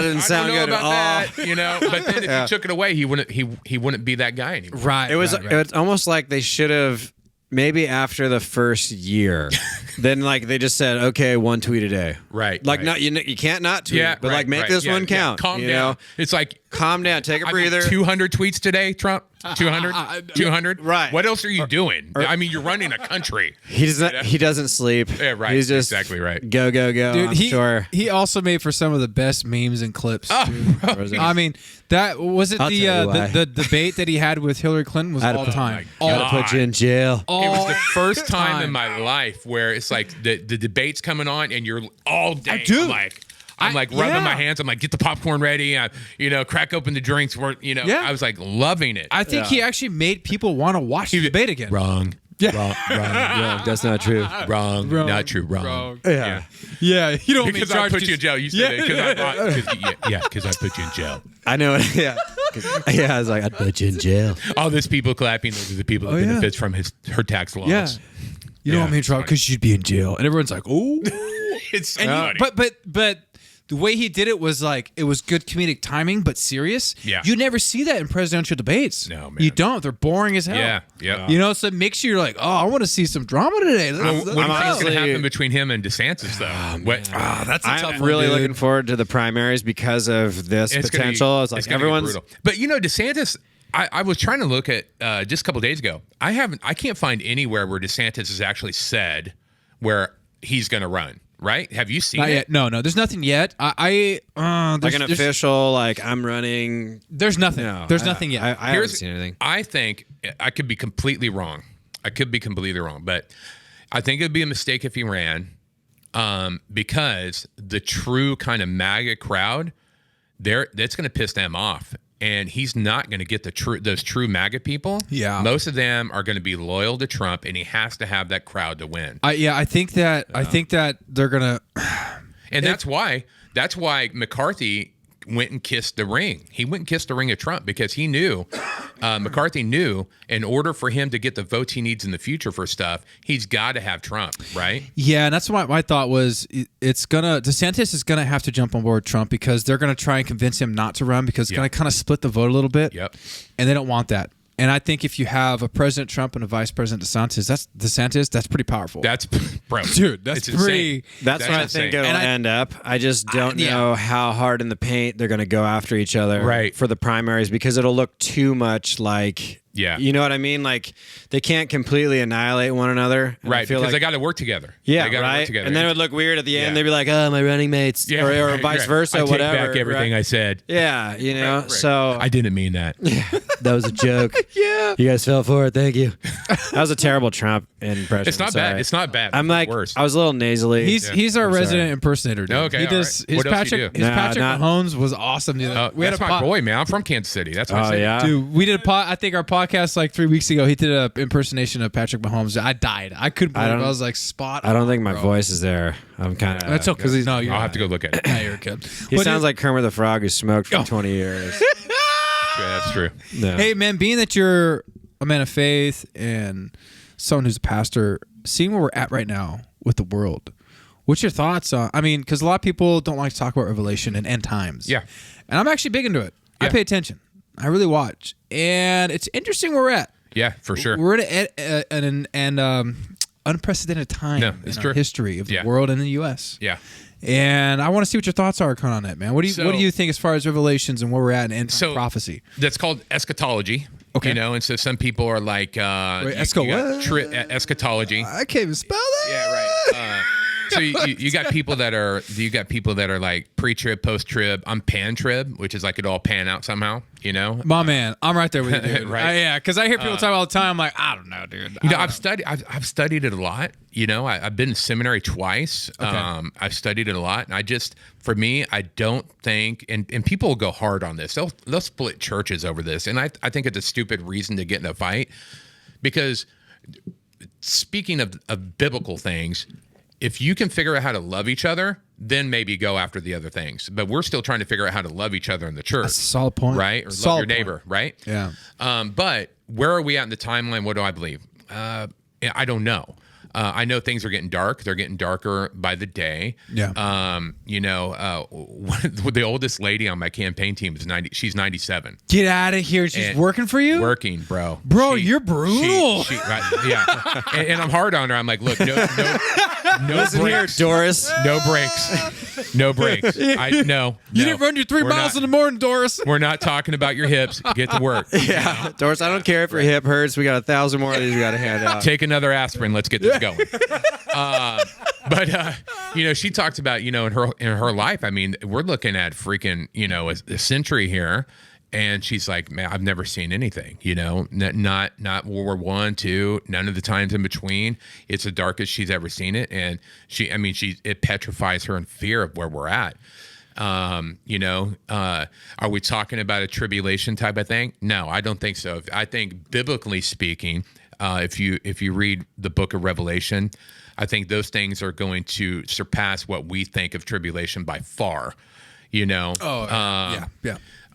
didn't sound good at all. That, but then if you took it away, he wouldn't be that guy anymore. Right. It was it's almost like they should have maybe after the first year, then like they just said, okay, one tweet a day. Right. Like not you can't not tweet, but like make this one count. Calm you down. know? It's like calm down, take a I breather. 200 tweets today, Trump. 200? 200? Right. What else are you doing? I mean, you're running a country. He doesn't sleep. Yeah, right. He's just exactly right. Go. Dude, I'm sure. He also made for some of the best memes and clips. Oh, I mean, that was it. I'll tell you why. The debate that he had with Hillary Clinton was all time. Gotta put you in jail. It was the first time in my life where it's like the debate's coming on and you're all day. I'm like rubbing my hands. I'm like, get the popcorn ready. Crack open the drinks. I was like loving it. I think he actually made people want to watch the debate again. Wrong. Yeah. Wrong. That's not true. Wrong. Not true. Wrong. Yeah. Yeah. You don't because I put you in jail. You said it because I put you in jail. I know it. Yeah. I was like, I'd put you in jail. All those people clapping, those are the people that benefits from her tax laws. Yeah. You don't want me in trouble because you'd be in jail. And everyone's like, oh. It's funny. But the way he did it was like, it was good comedic timing, but serious. Yeah. You never see that in presidential debates. No, man. You don't. They're boring as hell. Yeah. So it makes you like, oh, I want to see some drama today. What do you think is going to happen between him and DeSantis, though? That's a tough I'm one, really dude. looking forward to the primaries because of this potential. It's like everyone's. But DeSantis. I was trying to look at just a couple days ago. I can't find anywhere where DeSantis has actually said where he's going to run. Right? Have you seen Not it? yet. No, there's nothing yet. Like an official, like I'm running. There's nothing. No, there's nothing yet. I haven't seen anything. I think I could be completely wrong. But I think it'd be a mistake if he ran, because the true kind of MAGA crowd, that's going to piss them off. And he's not going to get those true MAGA people. Yeah. Most of them are going to be loyal to Trump, and he has to have that crowd to win. I think that they're gonna. And that's why McCarthy went and kissed the ring. He went and kissed the ring of Trump because he knew McCarthy knew in order for him to get the votes he needs in the future for stuff, he's got to have Trump, right? Yeah, and that's why my thought was DeSantis is gonna have to jump on board Trump because they're gonna try and convince him not to run because it's gonna kind of split the vote a little bit. Yep. And they don't want that. And I think if you have a President Trump and a Vice President DeSantis, that's pretty powerful. That's bro, dude. That's pretty. Insane. That's what I think it'll end up. I just don't know how hard in the paint they're going to go after each other for the primaries because it'll look too much like. Yeah. You know what I mean? Like, they can't completely annihilate one another. Right, because they got to work together. Yeah, they right? Work together. And then it would look weird at the end. They'd be like, oh, my running mates. Yeah, or vice versa, I whatever. take back everything I said. Yeah, you know, so. I didn't mean that. That was a joke. Yeah. You guys fell for it. Thank you. That was a terrible Trump impression. It's not bad. It's not bad. I'm like, worse. I was a little nasally. He's our resident impersonator, dude. Okay, he does, right. What else Patrick, his Patrick Mahomes was awesome. That's my boy, man. I'm from Kansas City. That's what I said. Yeah. Dude, we did I think our podcast like 3 weeks ago, he did an impersonation of Patrick Mahomes. I died. I couldn't believe it. I was like, spot on. I don't think my voice is there. I'm kind of. That's okay. Because I'll have to go look at it. Yeah, you're good. He sounds like Kermit the Frog who smoked for 20 years. Yeah, that's true. No. Hey, man, being that you're a man of faith and someone who's a pastor, seeing where we're at right now with the world, what's your thoughts on? I mean, because a lot of people don't like to talk about Revelation and end times. Yeah. And I'm actually big into it. Yeah. I pay attention. I really watch. And it's interesting where we're at. Yeah, for sure. We're at an unprecedented time in our history of the world and the U.S. Yeah. And I want to see what your thoughts are on it, man. What do you think as far as Revelations and where we're at in end time prophecy? That's called eschatology. Okay. You know, and so some people are like eschatology. I can't even spell that. Yeah, right. So you got people that are like pre-trib, post-trib. I'm pan-trib, which is like it all pan out somehow. You know, my man, I'm right there with you, dude. Right? Yeah, because I hear people talk all the time. I'm like, I don't know, dude. I've studied it a lot. You know, I've been in seminary twice. Okay. I've studied it a lot, and for me, I don't think, and people will go hard on this. They'll split churches over this, and I think it's a stupid reason to get in a fight, because speaking of biblical things, if you can figure out how to love each other, then maybe go after the other things. But we're still trying to figure out how to love each other in the church. That's a solid point. Right? Or love your neighbor, right? Yeah. But where are we at in the timeline? What do I believe? I don't know. I know things are getting dark. They're getting darker by the day. Yeah. The oldest lady on my campaign team is 90. She's 97. Get out of here. She's working for you? Working, bro. You're brutal. Yeah. And I'm hard on her. I'm like, look, no Listen breaks. here, Doris. No breaks. No breaks. No. You didn't run your 3 miles in the morning, Doris. We're not talking about your hips. Get to work. Yeah. Doris, I don't care if your hip hurts. We got 1,000 more of these we got to hand out. Take another aspirin. Let's get this going. But she talked about, in her life, I mean, we're looking at freaking, a century here. And she's like, man, I've never seen anything, not World War I, II, none of the times in between. It's the darkest she's ever seen it. And it petrifies her in fear of where we're at. Are we talking about a tribulation type of thing? No, I don't think so. I think biblically speaking, if you read the book of Revelation, I think those things are going to surpass what we think of tribulation by far. Yeah.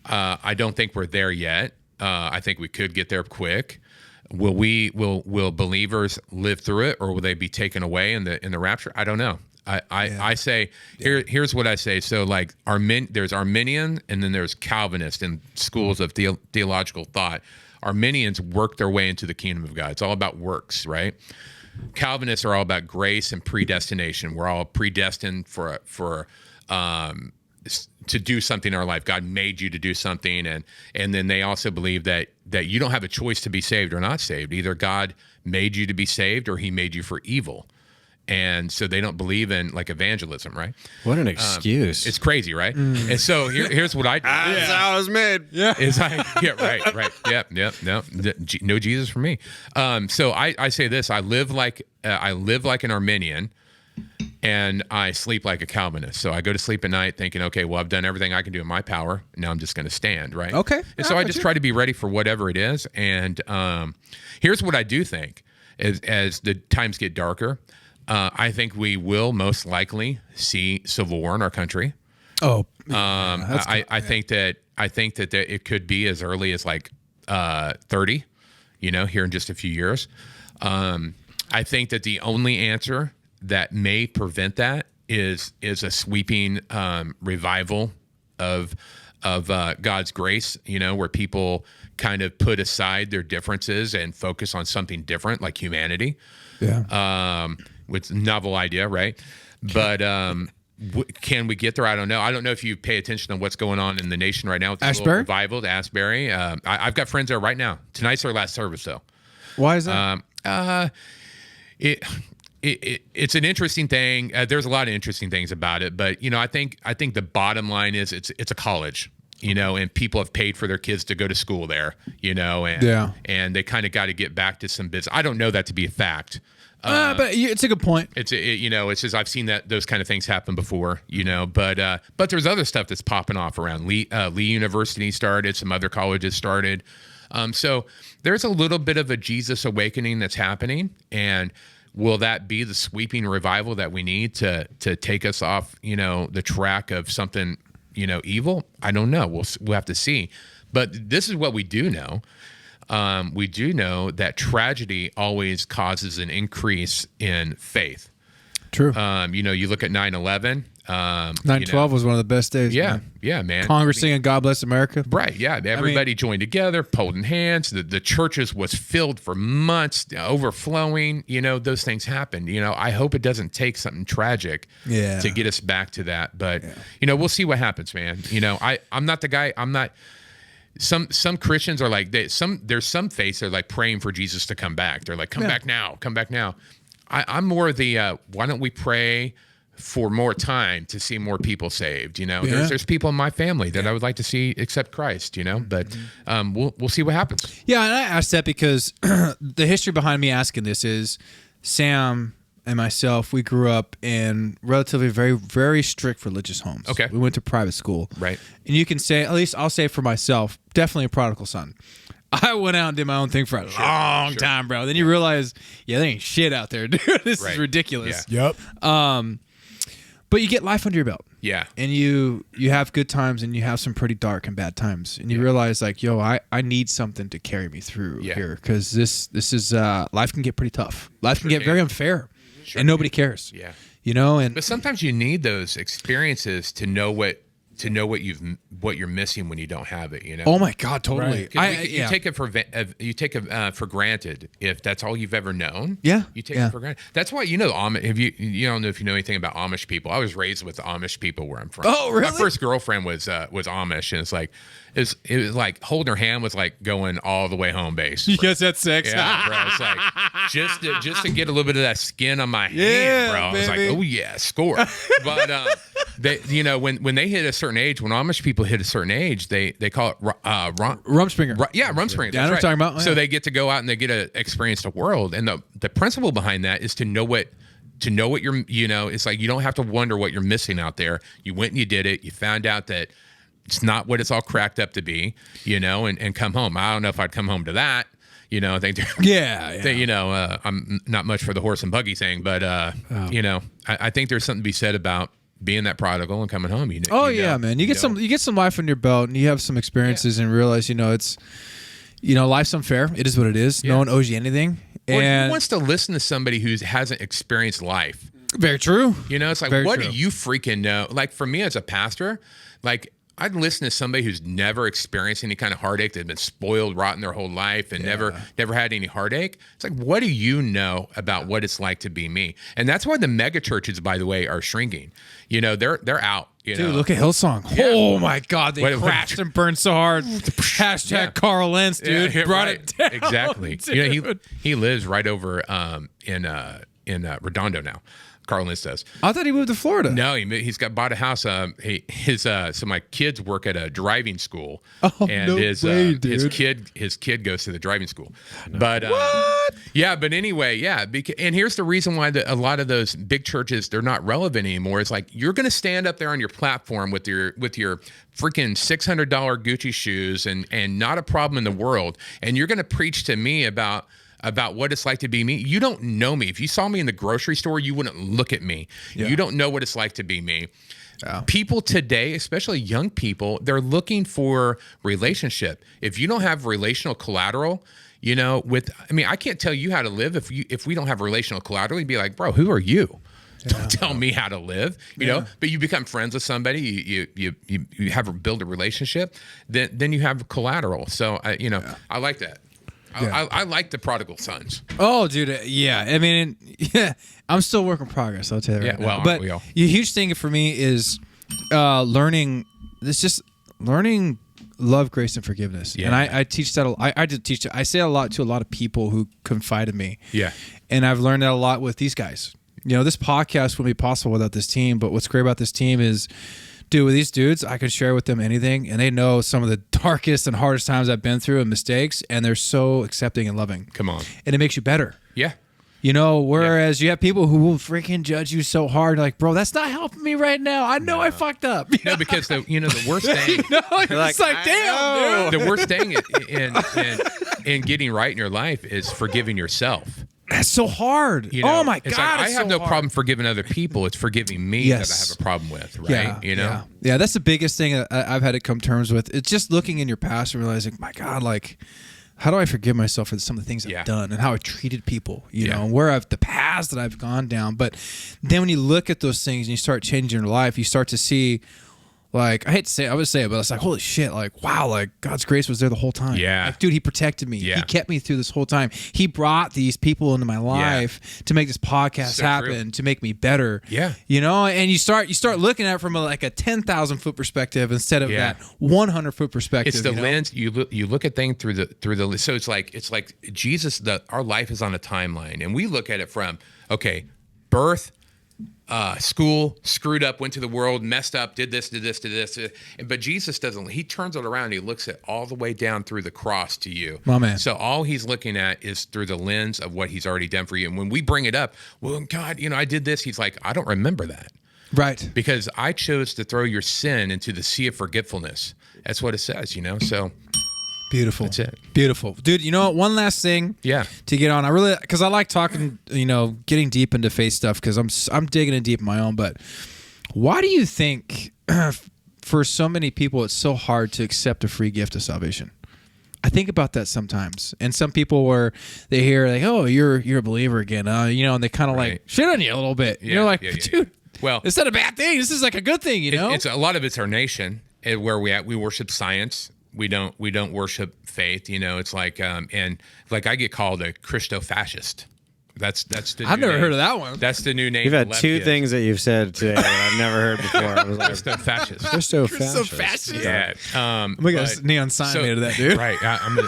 I don't think we're there yet. I think we could get there quick. Will believers live through it, or will they be taken away in the rapture? I don't know. I say here's what I say. So like there's Arminian and then there's Calvinist in schools of theological thought. Arminians work their way into the kingdom of God. It's all about works, right? Calvinists are all about grace and predestination. We're all predestined for to do something in our life. God made you to do something, and then they also believe that you don't have a choice to be saved or not saved. Either God made you to be saved or he made you for evil. And so they don't believe in like evangelism, right? What an excuse. It's crazy, right? And so here's what I do. That's how it was made. Yeah. Right. Yep. No Jesus for me. So I say this, I live like an Arminian, and I sleep like a Calvinist. So I go to sleep at night thinking, okay, well, I've done everything I can do in my power. Now I'm just going to stand, right? Okay. And so I just try to be ready for whatever it is. And here's what I do think as the times get darker. I think we will most likely see civil war in our country. Oh, I think that it could be as early as like 30, here in just a few years. I think that the only answer that may prevent that is a sweeping revival of God's grace, where people kind of put aside their differences and focus on something different, like humanity. Yeah. With novel idea, right? But can we get there? I don't know. I don't know if you pay attention to what's going on in the nation right now with the Asbury? revival to Asbury. I've got friends there right now. Tonight's their last service, though. Why is that? It's an interesting thing. There's a lot of interesting things about it, but I think the bottom line is it's a college, and people have paid for their kids to go to school there, and they kind of got to get back to some business. I don't know that to be a fact. But it's a good point. It's just I've seen those kind of things happen before, but there's other stuff that's popping off around. Lee University started, some other colleges started. So there's a little bit of a Jesus awakening that's happening, and will that be the sweeping revival that we need to take us off, the track of something, evil? I don't know. We'll have to see. But this is what we do know. We do know that tragedy always causes an increase in faith. True. You look at 9/11. 9/12 was one of the best days. Yeah, man. Congress singing "God Bless America." Right. Yeah. Everybody joined together, holding hands. The churches was filled for months, overflowing. Those things happened. I hope it doesn't take something tragic to get us back to that. But we'll see what happens, man. I'm not the guy. I'm not. Some Christians are like there's some faiths that are like praying for Jesus to come back. They're like, come back now. I'm more the why don't we pray for more time to see more people saved? There's people in my family that I would like to see accept Christ. But we'll see what happens. Yeah, and I asked that because the history behind me asking this is Sam and myself, we grew up in relatively very, very strict religious homes. Okay. We went to private school. Right. And you can say, at least I'll say for myself, definitely a prodigal son. I went out and did my own thing for a long time, bro. Then you realize, there ain't shit out there, dude. This is ridiculous. Yeah. Yep. But you get life under your belt. Yeah. And you have good times and you have some pretty dark and bad times. And you realize like, I need something to carry me through here. Because this is life can get pretty tough. Life can get very unfair. And nobody cares. Yeah. And but sometimes you need those experiences to know what you're missing when you don't have it. Oh my God, totally. Right. You take it for granted if that's all you've ever known. Yeah. You take it for granted. That's why you don't know if you know anything about Amish people. I was raised with the Amish people where I'm from. Oh, really? My first girlfriend was Amish, and it was like holding her hand was like going all the way home base. You guys had sex? Yeah, bro. It's like just to get a little bit of that skin on my hand, bro. I was like, oh yeah, score. But they, when they hit a certain age, when Amish people hit a certain age, they call it Rumspringer. Rumspringer. Yeah, I know what you're talking about. So they get to go out and they get to experience the world, and the principle behind that is to know what you're. It's like you don't have to wonder what you're missing out there. You went and you did it. You found out that it's not what it's all cracked up to be, and come home. I don't know if I'd come home to that. I think, I'm not much for the horse and buggy thing, but, I think there's something to be said about being that prodigal and coming home. Man. You get some life on your belt and you have some experiences and realize, it's, life's unfair. It is what it is. Yeah. No one owes you anything. And who wants to listen to somebody who hasn't experienced life? Very true. It's like, what do you freaking know? Like for me as a pastor, like, I'd listen to somebody who's never experienced any kind of heartache. They've been spoiled rotten their whole life and never had any heartache. It's like, what do you know about what it's like to be me? And that's why the mega churches, by the way, are shrinking. They're out. Dude, look at Hillsong. Yeah. Oh my God, they crashed and burned so hard. Hashtag Carl Lentz, dude, brought it down. Exactly. Dude. He lives right over in Redondo now. Carl Lentz does. I thought he moved to Florida. No, he's bought a house. So my kids work at a driving school, and his kid goes to the driving school. But what? But anyway, and here's the reason why a lot of those big churches, they're not relevant anymore. It's like you're going to stand up there on your platform with your freaking $600 Gucci shoes and not a problem in the world, and you're going to preach to me about what it's like to be me. You don't know me. If you saw me in the grocery store, you wouldn't look at me. Yeah. You don't know what it's like to be me. People today, especially young people, they're looking for relationship. If you don't have relational collateral, I can't tell you how to live if we don't have relational collateral. You'd be like, bro, who are you? Don't tell me how to live, you know. But you become friends with somebody, you have build a relationship, then you have collateral. So I like that. Yeah. I like the prodigal sons. Oh, dude, yeah. I mean, I'm still work in progress. I'll tell you. Right now. But the huge thing for me is learning. It's just learning love, grace, and forgiveness. Yeah. And I teach that. I did teach it. I say a lot to a lot of people who confide in me. Yeah. And I've learned that a lot with these guys. This podcast wouldn't be possible without this team. But what's great about this team is, dude, with these dudes, I can share with them anything, and they know some of the darkest and hardest times I've been through and mistakes, and they're so accepting and loving. Come on. And it makes you better. Yeah. Whereas you have people who will freaking judge you so hard, like, bro, that's not helping me right now. I know I fucked up. No, because the worst thing. It's like, damn, dude. The worst thing in getting right in your life is forgiving yourself. That's so hard. Oh my God! I have no problem forgiving other people. It's forgiving me that I have a problem with, right? Yeah. That's the biggest thing I've had to come to terms with. It's just looking in your past and realizing, my God, like, how do I forgive myself for some of the things I've done and how I treated people, and where the paths that I've gone down. But then when you look at those things and you start changing your life, you start to see. Like, I hate to say it, I would say it, but it's like, holy shit, like, wow, like, God's grace was there the whole time. Yeah. Like, dude, he protected me. Yeah. He kept me through this whole time. He brought these people into my life to make this podcast happen, to make me better. Yeah. And you start looking at it from a 10,000 foot perspective instead of that 100 foot perspective. It's the lens. You look at things through the so it's like Jesus, our life is on a timeline, and we look at it from, birth, school, screwed up, went to the world, messed up, did this. But Jesus doesn't. He turns it around. He looks at all the way down through the cross to you. My man. So all he's looking at is through the lens of what he's already done for you. And when we bring it up, well, God, I did this. He's like, I don't remember that. Right. Because I chose to throw your sin into the sea of forgetfulness. That's what it says, So. Beautiful. That's it. Beautiful. Dude, you know what? One last thing to get on. Because I like talking, getting deep into faith stuff because I'm digging in deep in my own. But why do you think for so many people it's so hard to accept a free gift of salvation? I think about that sometimes. And some people where they hear like, oh, you're a believer again, and they kind of like shit on you a little bit. Yeah, you're like, dude, well, it's not a bad thing. This is like a good thing, It's a lot of it's our nation where we worship science. We don't worship faith, It's like and like I get called a Christo-fascist. That's the I've never heard of that one. That's the new name. You've had two things that you've said today that I've never heard before. I was like, Christo-fascist. Christo-fascist. Yeah. We got a neon sign made of that, dude. Right.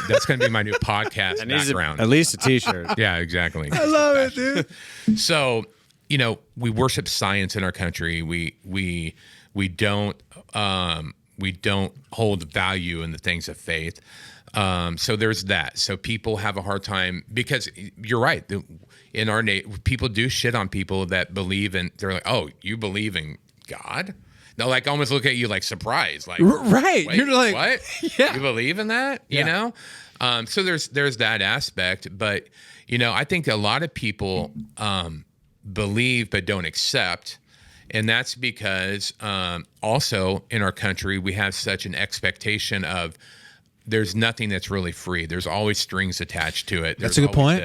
That's going to be my new podcast background. At least a T-shirt. Yeah, exactly. I love it, dude. So, we worship science in our country. We don't hold value in the things of faith. So there's that. So people have a hard time because you're right. In our people do shit on people that believe in. They're like, "Oh, you believe in God?" They'll like almost look at you like surprised, like, right? Wait, you're like, what? Yeah, you believe in that? Yeah. So there's that aspect, but I think a lot of people believe but don't accept. And that's because also in our country, we have such an expectation of there's nothing that's really free. There's always strings attached to it. That's a good point.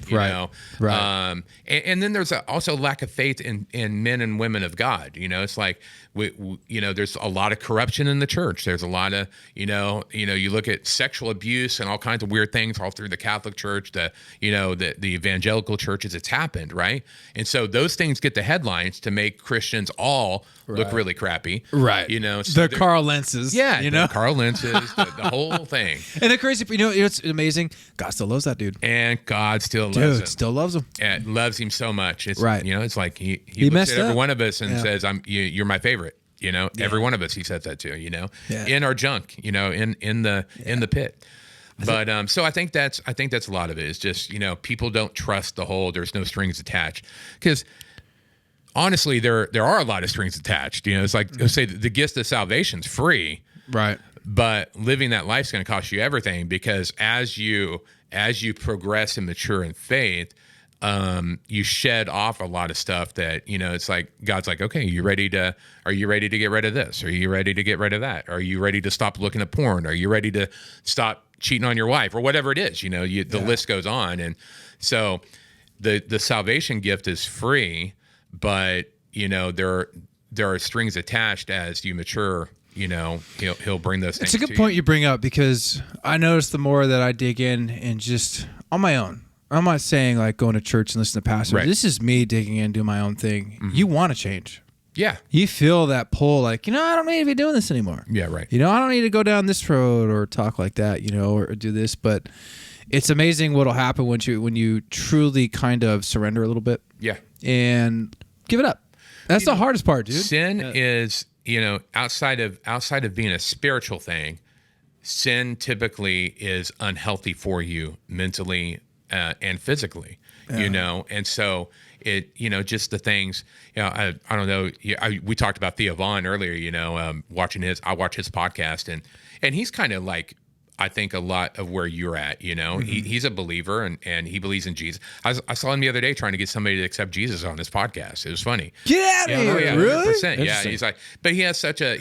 You right. know? Right. And then there's also lack of faith in men and women of God. It's like, there's a lot of corruption in the church. There's a lot of, you look at sexual abuse and all kinds of weird things all through the Catholic Church, the evangelical churches. It's happened, right? And so those things get the headlines to make Christians all look really crappy, right? So the Carl Lentzes, the Carl Lentzes, the whole thing. And the crazy, it's amazing. God still loves that dude, and God still loves him. Still loves him, and loves him so much. It's right. It's like he looks at every one of us and says, "You're my favorite." Every one of us, he says that to, in our junk, in the pit. But so I think that's a lot of it is just, people don't trust the whole, there's no strings attached. Because honestly, there are a lot of strings attached. It's like, let's say the gift of salvation's free. Right. But living that life's going to cost you everything, because as you progress and mature in faith, you shed off a lot of stuff that, it's like God's like, okay, are you ready to get rid of this? Are you ready to get rid of that? Are you ready to stop looking at porn? Are you ready to stop cheating on your wife or whatever it is? The list goes on. And so the salvation gift is free, but there are strings attached as you mature. He'll bring those things. It's a good point you bring up, because I notice the more that I dig in and just on my own. I'm not saying like going to church and listen to pastors. Right. This is me digging in, doing my own thing. Mm-hmm. You want to change. Yeah. You feel that pull, like, I don't need to be doing this anymore. Yeah, right. I don't need to go down this road or talk like that, or do this. But it's amazing what'll happen when you truly kind of surrender a little bit. Yeah. And give it up. That's the hardest part, dude. Sin is, outside of being a spiritual thing, sin typically is unhealthy for you mentally and phically, and so it, just the things, I don't know. We talked about Theo Vaughn earlier, I watch his podcast, and he's kind of like, I think a lot of where you're at, mm-hmm. He's a believer and he believes in Jesus. I saw him the other day trying to get somebody to accept Jesus on his podcast. It was funny. Get out of here. Yeah, really? 100%. Yeah. He's like, but he has such a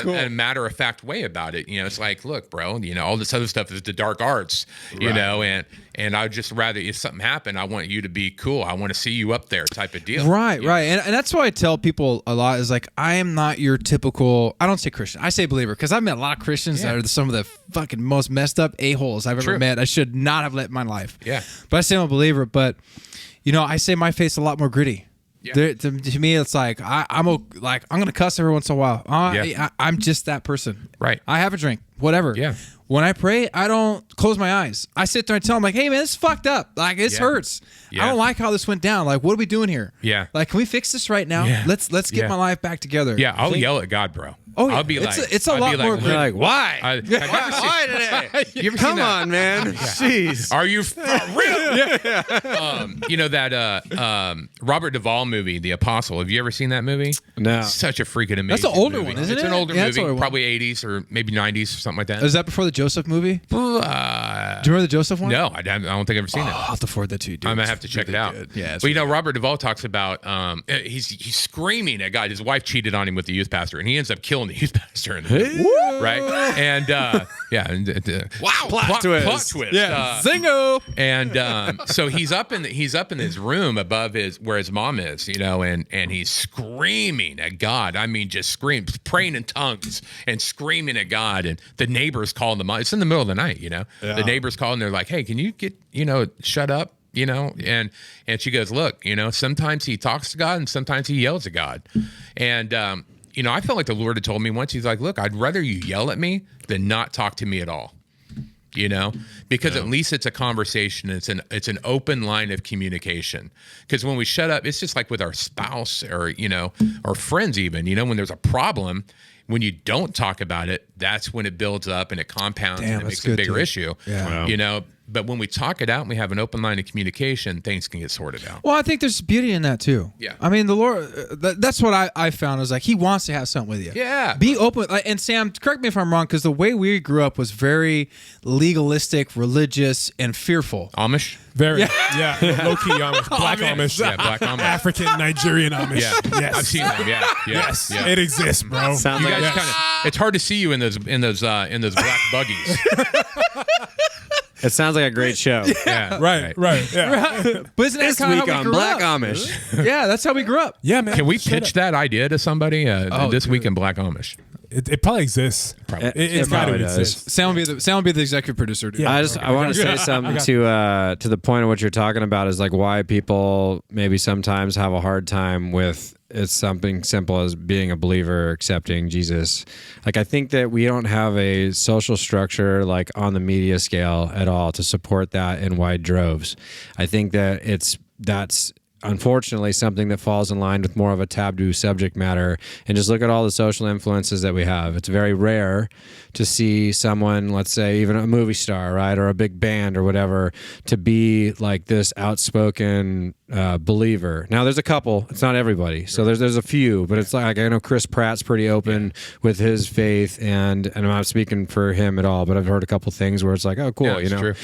cool. a matter of fact way about it. It's like, look, bro, all this other stuff is the dark arts, and I'd just rather, if something happened, I want you to be cool. I want to see you up there type of deal. Right. And that's why I tell people a lot is like, I am not your typical, I don't say Christian, I say believer, because I've met a lot of Christians that are some of the fucking most messed up a-holes I've ever met. I should not have let in my life. Yeah. But I say I'm a believer, but I say my faith's a lot more gritty. Yeah. To me, it's like I'm gonna cuss every once in a while. I'm just that person. Right. I have a drink, whatever. Yeah. When I pray, I don't close my eyes. I sit there and tell them, like, hey, man, this is fucked up. Like, this hurts. Yeah. I don't like how this went down. Like, what are we doing here? Yeah. Like, can we fix this right now? Yeah. Let's get my life back together. Yeah, I'll yell at God, bro. Oh, yeah. I'll be it's a lot more. Like, why? Why today? Come on, man. Jeez. Are you for real? That Robert Duvall movie, The Apostle. Have you ever seen that movie? No. Such a freaking amazing. That's an older movie. one, isn't It's it? an older movie, probably 80s or maybe 90s or something like that. Is that before the Joseph movie? Do you remember the Joseph one? No, I don't think I've ever seen it. I'll have to forward that to you, dude. I'm gonna have to check it out. Good. Yeah, but Robert Duvall talks about he's screaming at God. His wife cheated on him with the youth pastor, and he ends up killing the youth pastor in the movie, right? And wow, plot twist. Yeah, zingo. And so he's up in his room above where his mom is, and he's screaming at God. I mean, just screams, praying in tongues and screaming at God. And the neighbors call him. It's in the middle of the night, Yeah. The neighbors call and they're like, hey, can you get, shut up? And she goes, look, sometimes he talks to God and sometimes he yells at God. And, I felt like the Lord had told me once, he's like, look, I'd rather you yell at me than not talk to me at all. Because at least it's a conversation. It's an open line of communication. Because when we shut up, it's just like with our spouse or, or friends even, when there's a problem, when you don't talk about it, that's when it builds up and it compounds and it makes a bigger issue. Yeah. Wow. But when we talk it out and we have an open line of communication, things can get sorted out. Well, I think there's beauty in that too. Yeah. I mean, the Lord, that's what I found is like, he wants to have something with you. Yeah. Be open. And Sam, correct me if I'm wrong, because the way we grew up was very legalistic, religious, and fearful. Amish? Very. Yeah. Low-key Amish. Black Amish. Yeah, Black Amish. African, Nigerian Amish. Yeah. Yes. I've seen them. Yeah. Yes. Yeah. It exists, bro. Sounds You like guys it's hard to see you in those black buggies. It sounds like a great show. Yeah. Right. Yeah. But isn't that This kind of week how we on grew Black up? Amish. Yeah, that's how we grew up. Yeah, man. Can we pitch that idea to somebody this week in Black Amish? It probably exists. Probably. It's got to probably does. exist. Sam will be the executive producer, dude. Yeah. I want to say something to the point of what you're talking about is like why people maybe sometimes have a hard time with it's something simple as being a believer, accepting Jesus. Like I think that we don't have a social structure like on the media scale at all to support that in wide droves. I think that that's unfortunately something that falls in line with more of a taboo subject matter. And just look at all the social influences that we have. It's very rare to see someone, let's say even a movie star, right, or a big band or whatever, to be like this outspoken believer. Now there's a couple, it's not everybody. So there's a few, but it's like, I know Chris Pratt's pretty open with his faith, and I'm not speaking for him at all, but I've heard a couple things where it's like, oh, cool, True.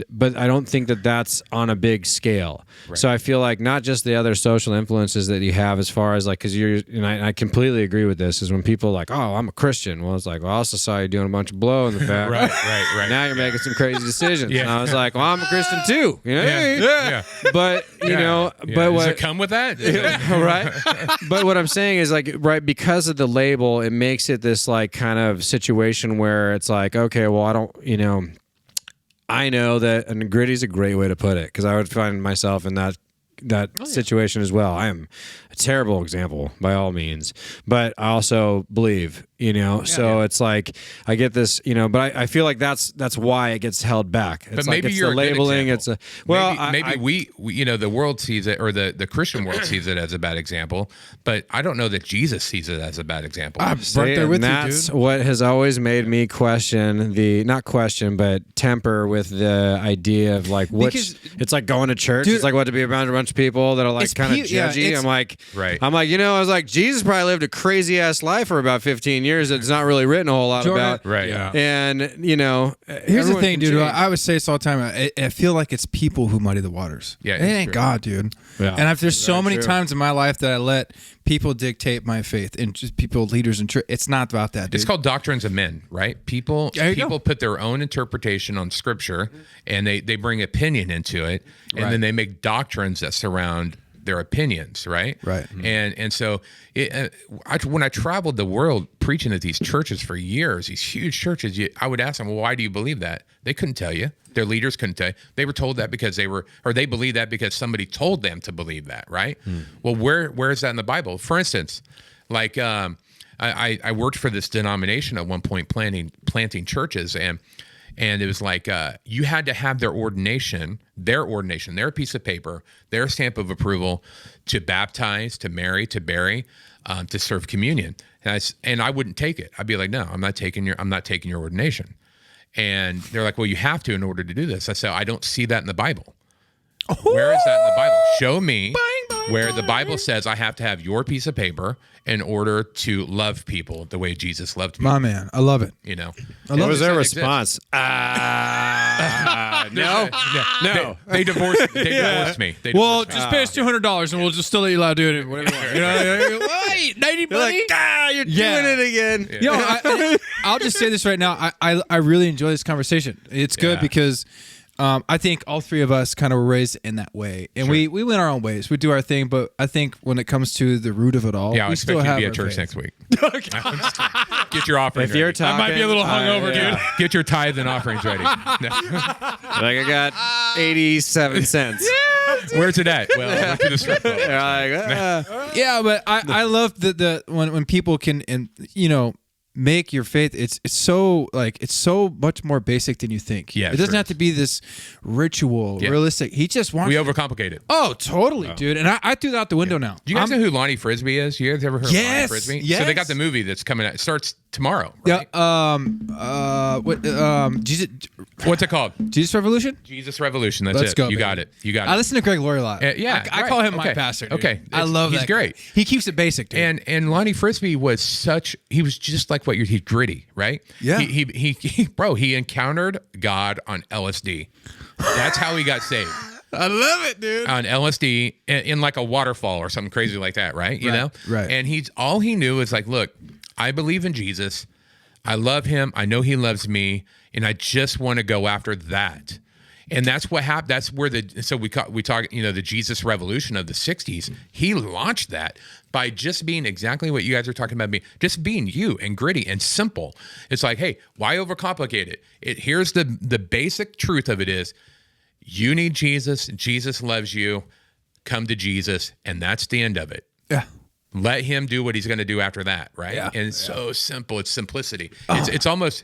But I don't think that that's on a big scale. Right. So I feel like not just the other social influences that you have, as far as like, because I completely agree with this, is when people are like, oh, I'm a Christian. Well, it's like, well, I also saw you doing a bunch of blow in the back. right. Now you're making some crazy decisions. And I was like, well, I'm a Christian too. Yeah. But but what does it come with that? Right? But what I'm saying is like, right, because of the label, it makes it this like kind of situation where it's like, okay, well, I know that, and gritty's a great way to put it, because I would find myself in that situation as well. I am a terrible example by all means, but I also believe, it's like I get this, but I feel like that's why it gets held back. It's but maybe like it's you're the labeling. It's maybe we the world sees it, or the Christian world sees it as a bad example, but I don't know that Jesus sees it as a bad example. I'm right there with you, dude. That's what has always made me question but temper with the idea of like, it's like going to church. Dude, it's like to be around a bunch of people that are like kind of judgy. I was like, Jesus probably lived a crazy ass life for about 15 years. It's not really written a whole lot about. Right. Yeah. And, here's the thing, dude. I would say this all the time. I feel like it's people who muddy the waters. Yeah. It ain't God, dude. Yeah. And there's so many times in my life that I let people dictate my faith, and just leaders in church. It's not about that, dude. It's called doctrines of men, right? People put their own interpretation on scripture, and they bring opinion into it, and then they make doctrines that surround their opinions, right? Right. And so when I traveled the world preaching at these churches for years, these huge churches, I would ask them, well, why do you believe that? They couldn't tell you. Their leaders couldn't tell you. They were told that because they believed that because somebody told them to believe that, right? Well, where is that in the Bible? For instance, like I worked for this denomination at one point planting churches, and it was like you had to have their ordination, their piece of paper, their stamp of approval to baptize, to marry, to bury, to serve communion. And I wouldn't take it. I'd be like, no, I'm not taking your ordination. And they're like, well, you have to in order to do this. I said, I don't see that in the Bible. Where is that in the Bible? Show me where the Bible says I have to have your piece of paper in order to love people the way Jesus loved people. My man, I love it. What was their response? No. They divorced me. Just pay us $200 and we'll just still let you do it. Whatever. Wait, 90 money? You're doing it again. Yeah. I'll just say this right now. I really enjoy this conversation. It's good because I think all three of us kind of were raised in that way, and we went our own ways. We do our thing, but I think when it comes to the root of it all, I expect you to be at church next week. Get your offering. If you're talking, I might be a little hungover, dude. Get your tithe and offerings ready. I got 87 cents. Where's it at? Well, I went to the strip club. Yeah, but I love the when people can make your faith. It's so much more basic than you think. Yeah, it doesn't have to be this ritual, realistic. He just wants. We overcomplicate it. Oh, totally, dude. And I threw that out the window now. Do you guys know who Lonnie Frisbee is? You guys ever heard of Lonnie Frisbee? Yes. So they got the movie that's coming out. It starts tomorrow. Right? Yeah. Jesus. What's it called? Jesus Revolution. Jesus Revolution. That's Let's it. go, You baby. got it. You got it. I listen to Greg Laurie a lot. I call him my pastor. Dude. Okay. I love that. He's great. Guy. He keeps it basic, dude. And Lonnie Frisbee was he was just like what he's gritty, right? Yeah. He encountered God on LSD. That's how he got saved. I love it, dude. On LSD in like a waterfall or something crazy like that, right? You know? Right. And all he knew is like, look, I believe in Jesus. I love him. I know he loves me. And I just want to go after that. And that's what happened. That's where we talk, the Jesus Revolution of the 60s. He launched that by just being exactly what you guys are talking about, just being you and gritty and simple. It's like, hey, why overcomplicate it? Here's the basic truth of it is, you need Jesus. Jesus loves you. Come to Jesus. And that's the end of it. Yeah. Let him do what he's going to do after that, right? Yeah. And it's so simple. It's simplicity. It's almost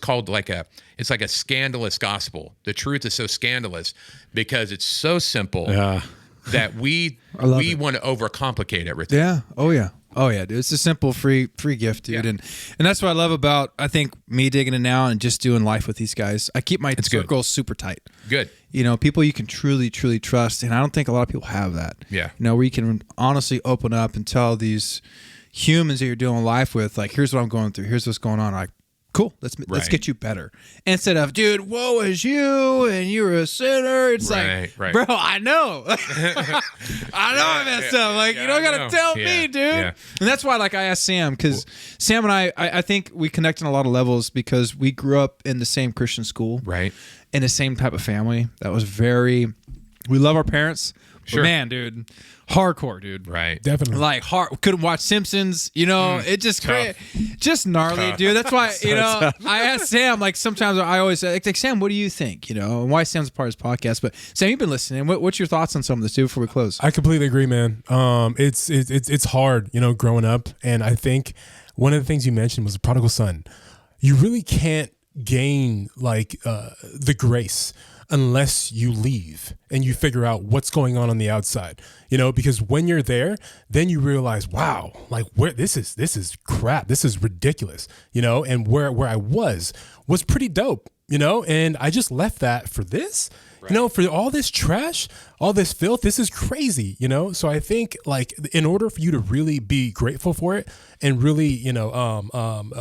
called like a scandalous gospel. The truth is so scandalous because it's so simple that we want to overcomplicate everything. Yeah. Oh yeah. Oh yeah, dude. It's a simple free gift, dude. And that's what I love about, I think, me digging in now and just doing life with these guys. I keep my circle super tight. Good. You know, people you can truly trust, and I don't think a lot of people have that. Yeah. You know, where you can honestly open up and tell these humans that you're doing life with, like, here's what I'm going through, here's what's going on. Like, cool, let's get you better. Instead of, dude, woe is you and you're a sinner. It's bro, I know. I messed up. Like, you don't gotta tell me, dude. Yeah. And that's why, like, I asked Sam, because Sam and I think we connect on a lot of levels because we grew up in the same Christian school, right? In the same type of family. That was we love our parents. Sure. But man, dude, hardcore, dude. Right. Definitely. Like, couldn't watch Simpsons, you know, it just just gnarly, dude. That's why, you know, I asked Sam, like, sometimes I always say, like, Sam, what do you think? You know, and why Sam's a part of his podcast. But Sam, you've been listening. What's your thoughts on some of this, dude, before we close? I completely agree, man. It's hard, you know, growing up. And I think one of the things you mentioned was the prodigal son. You really can't gain, like, the grace unless you leave and you figure out what's going on the outside, you know, because when you're there, then you realize, wow, like, where this is crap. This is ridiculous, you know, and where I was pretty dope, you know, and I just left that for this, you know, for all this trash, all this filth. This is crazy, you know? So I think, like, in order for you to really be grateful for it and really, you know,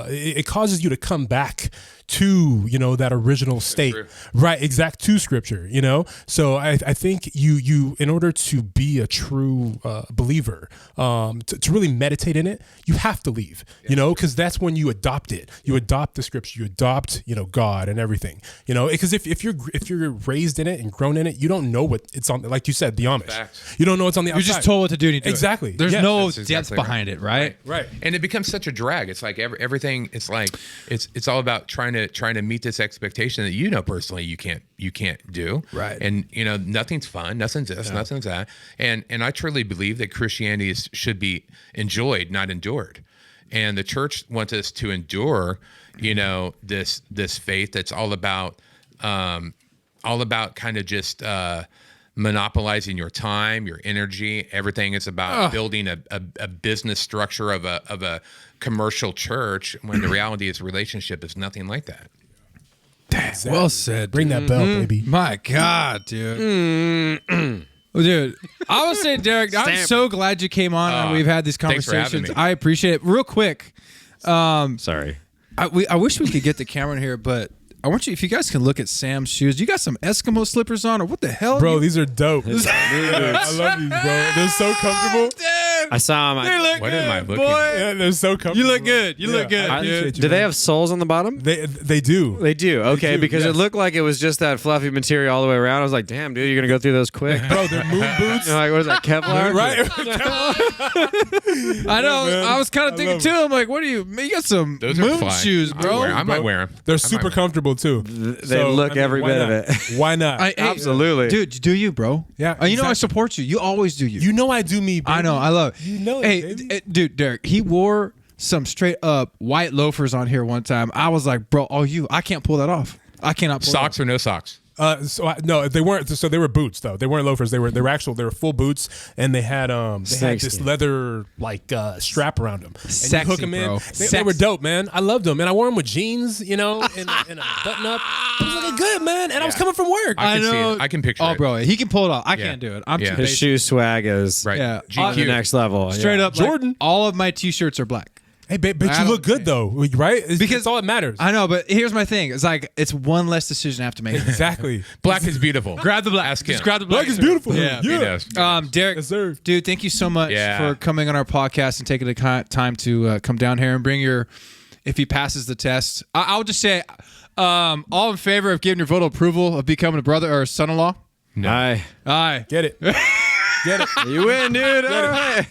it causes you to come back to, you know, that original state, right? Exact to scripture, you know? So I think you in order to be a true believer, to really meditate in it, you have to leave, you know, because that's when you adopt it. You adopt the scripture, you adopt, you know, God and everything, you know, because if you're raised in it and grown in it, you don't know what it's on, like you said, the Amish. Facts. You don't know what's on the outside. You're just told what to do and you do exactly. it. There's no depth behind it, right? Right. And it becomes such a drag. It's like everything, it's like, it's all about trying to meet this expectation that, you know, personally you can't do. Right. And, you know, nothing's fun, nothing's this, nothing's that. And I truly believe that Christianity should be enjoyed, not endured. And the church wants us to endure, you know, this faith that's all about kind of just monopolizing your time, your energy. Everything is about building a business structure of a commercial church, when the reality is relationship is nothing like that. Exactly. Well said. Bring that bell, baby. My God, dude. Well, dude, I was saying, Derrick, I'm so glad you came on and we've had these conversations. I appreciate it. Real quick. Sorry. I wish we could get the camera in here, but I want you, if you guys can look at Sam's shoes. You got some Eskimo slippers on, or what the hell? Bro, these are dope. I love these, bro. They're so comfortable. I saw them. They look what good, am I looking boy. at? Yeah, they're so comfortable. You look good. You look good, dude. Do they have soles on the bottom? They do. They do. Okay, They do, because yes. it looked like it was just that fluffy material all the way around. I was like, damn, dude, you're going to go through those quick. Bro, they're moon boots. You're like, what is that, Kevlar? Right? I know. man. I was kind of I thinking love too. I'm like, what do you? You got some Those are moon fly. shoes, bro. I might wear them. They're super comfortable, too. They look every why bit not? of it. Why not? Hey, Absolutely. dude. Do you, bro? Yeah, You know I exactly. support you. You always do you. You know I do me, baby. I know. I love it. You know it, Hey, baby. dude, Derrick. He wore some straight up white loafers on here one time. I was like, bro, I can't pull that off. I cannot pull Socks or no socks? No, they weren't. So they were boots though. They weren't loafers. They were full boots, and they had this leather strap around them. And Sexy, you hook them in. bro. They were dope, man. I loved them, and I wore them with jeans, you know, and a button up. I was looking good, man, and I was coming from work. I can see know. it. I can picture Oh, it. bro, he can pull it off. I Yeah. can't do it. I'm Yeah. too His basic. shoe swag is Right. Yeah. on the GQ. next level. Straight yeah. up, like, Jordan. all of my t-shirts are black. Hey, but I you don't- look good though, right? Because that's all that matters. I know, but here's my thing. It's like it's one less decision I have to make. Exactly. Black is beautiful. Grab the black. Ask Just him. grab the black. Black is beautiful. Yeah. He knows. Derrick, Yes, sir. dude, thank you so much Yeah. for coming on our podcast and taking the time to come down here and bring your. If he passes the test, I'll just say, all in favor of giving your vote of approval of becoming a brother or a son-in-law. Aye. Aye. Get it. Get it. You win, dude. All right.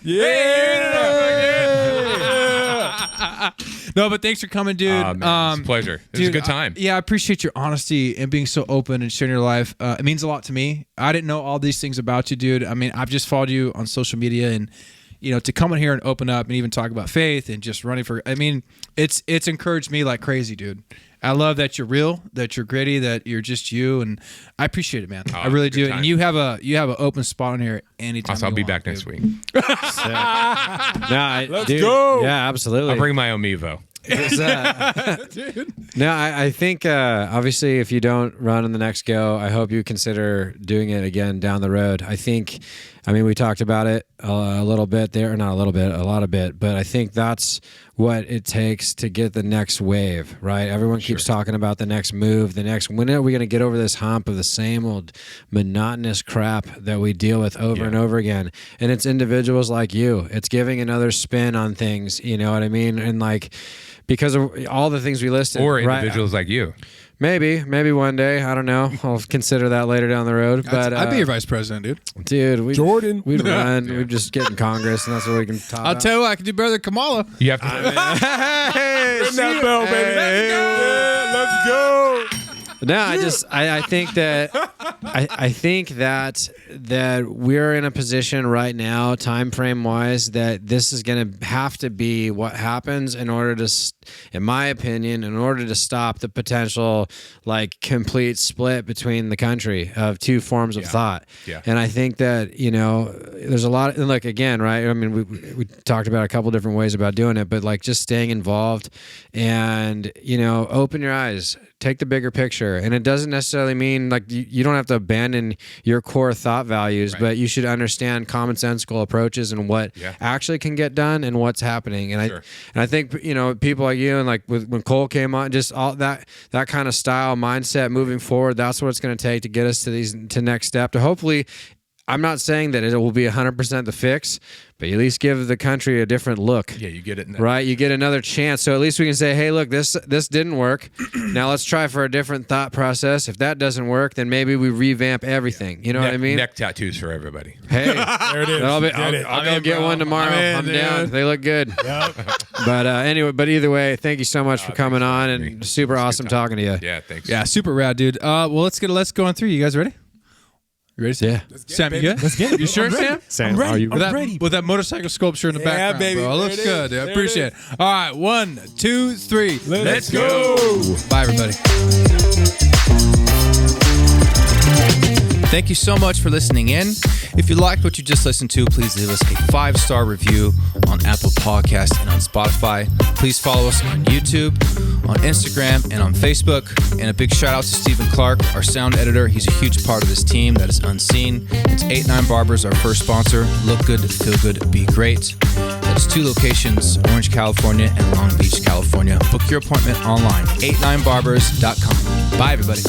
No, but thanks for coming, dude. Man, it's a pleasure. It was a good time. Yeah, I appreciate your honesty and being so open and sharing your life. It means a lot to me. I didn't know all these things about you, dude. I mean, I've just followed you on social media, and to come in here and open up and even talk about faith and just running for. I mean, it's encouraged me like crazy, dude. I love that you're real, that you're gritty, that you're just you, and I appreciate it, man. I really do. Time. And you have an open spot in here anytime. Also, I'll be back next week. Let's go. Yeah, absolutely. I'll bring my own Mevo. No, I think obviously if you don't run in the next go, I hope you consider doing it again down the road. I mean, we talked about it a little bit there, not a little bit, a lot of bit, but I think that's what it takes to get the next wave, right? Everyone keeps talking about the next move, when are we going to get over this hump of the same old monotonous crap that we deal with over and over again? And it's individuals like you. It's giving another spin on things, you know what I mean? And like, because of all the things we listed. Or individuals like you. Maybe one day. I don't know. I'll consider that later down the road. But I'd be your vice president, dude. Jordan. We'd run. We'd just get in Congress, and that's what we can talk about. I'll tell you what, I can do better than Kamala. You have to. Ring that bell, baby. Let's go. No, I think that we're in a position right now, time frame wise, that this is going to have to be what happens in order to, in my opinion, in order to stop the potential like complete split between the country of two forms of thought. Yeah. And I think that, you know, there's a lot, and like again, right? I mean, we talked about a couple different ways about doing it, but like just staying involved and, you know, open your eyes. Take the bigger picture. And it doesn't necessarily mean like you don't have to abandon your core thought values, but you should understand commonsensical approaches and what actually can get done and what's happening. And I think, you know, people like you and like when Cole came on, just all that kind of style mindset moving forward, that's what it's going to take to get us to next step, to hopefully, I'm not saying that it will be 100% the fix, but you at least give the country a different look. Yeah, you get it. Right? You get another chance. So at least we can say, hey, look, this didn't work. Now let's try for a different thought process. If that doesn't work, then maybe we revamp everything. You know what I mean? Neck tattoos for everybody. Hey, there it is. I'll go get one tomorrow. I'm down. They look good. Yep. But anyway, but either way, thank you so much for coming on, and super awesome talking to you. Yeah, thanks. Yeah, super rad, dude. Well, let's go on through. You guys ready? You ready, Sam? Yeah. Sam, you good? Let's get it. You sure, Sam? Sam, ready. are you I'm ready. With that motorcycle sculpture in the background, baby. bro. It looks There it good. is. I There appreciate it. All right, 1, 2, 3. Let's go. Bye, everybody. Thank you so much for listening in. If you liked what you just listened to, please leave us a 5-star review on Apple Podcasts and on Spotify. Please follow us on YouTube, on Instagram, and on Facebook. And a big shout out to Stephen Clark, our sound editor. He's a huge part of this team that is unseen. It's 89 Barbers, our first sponsor. Look good, feel good, be great. That's 2 locations, Orange, California, and Long Beach, California. Book your appointment online, 89barbers.com. Bye, everybody.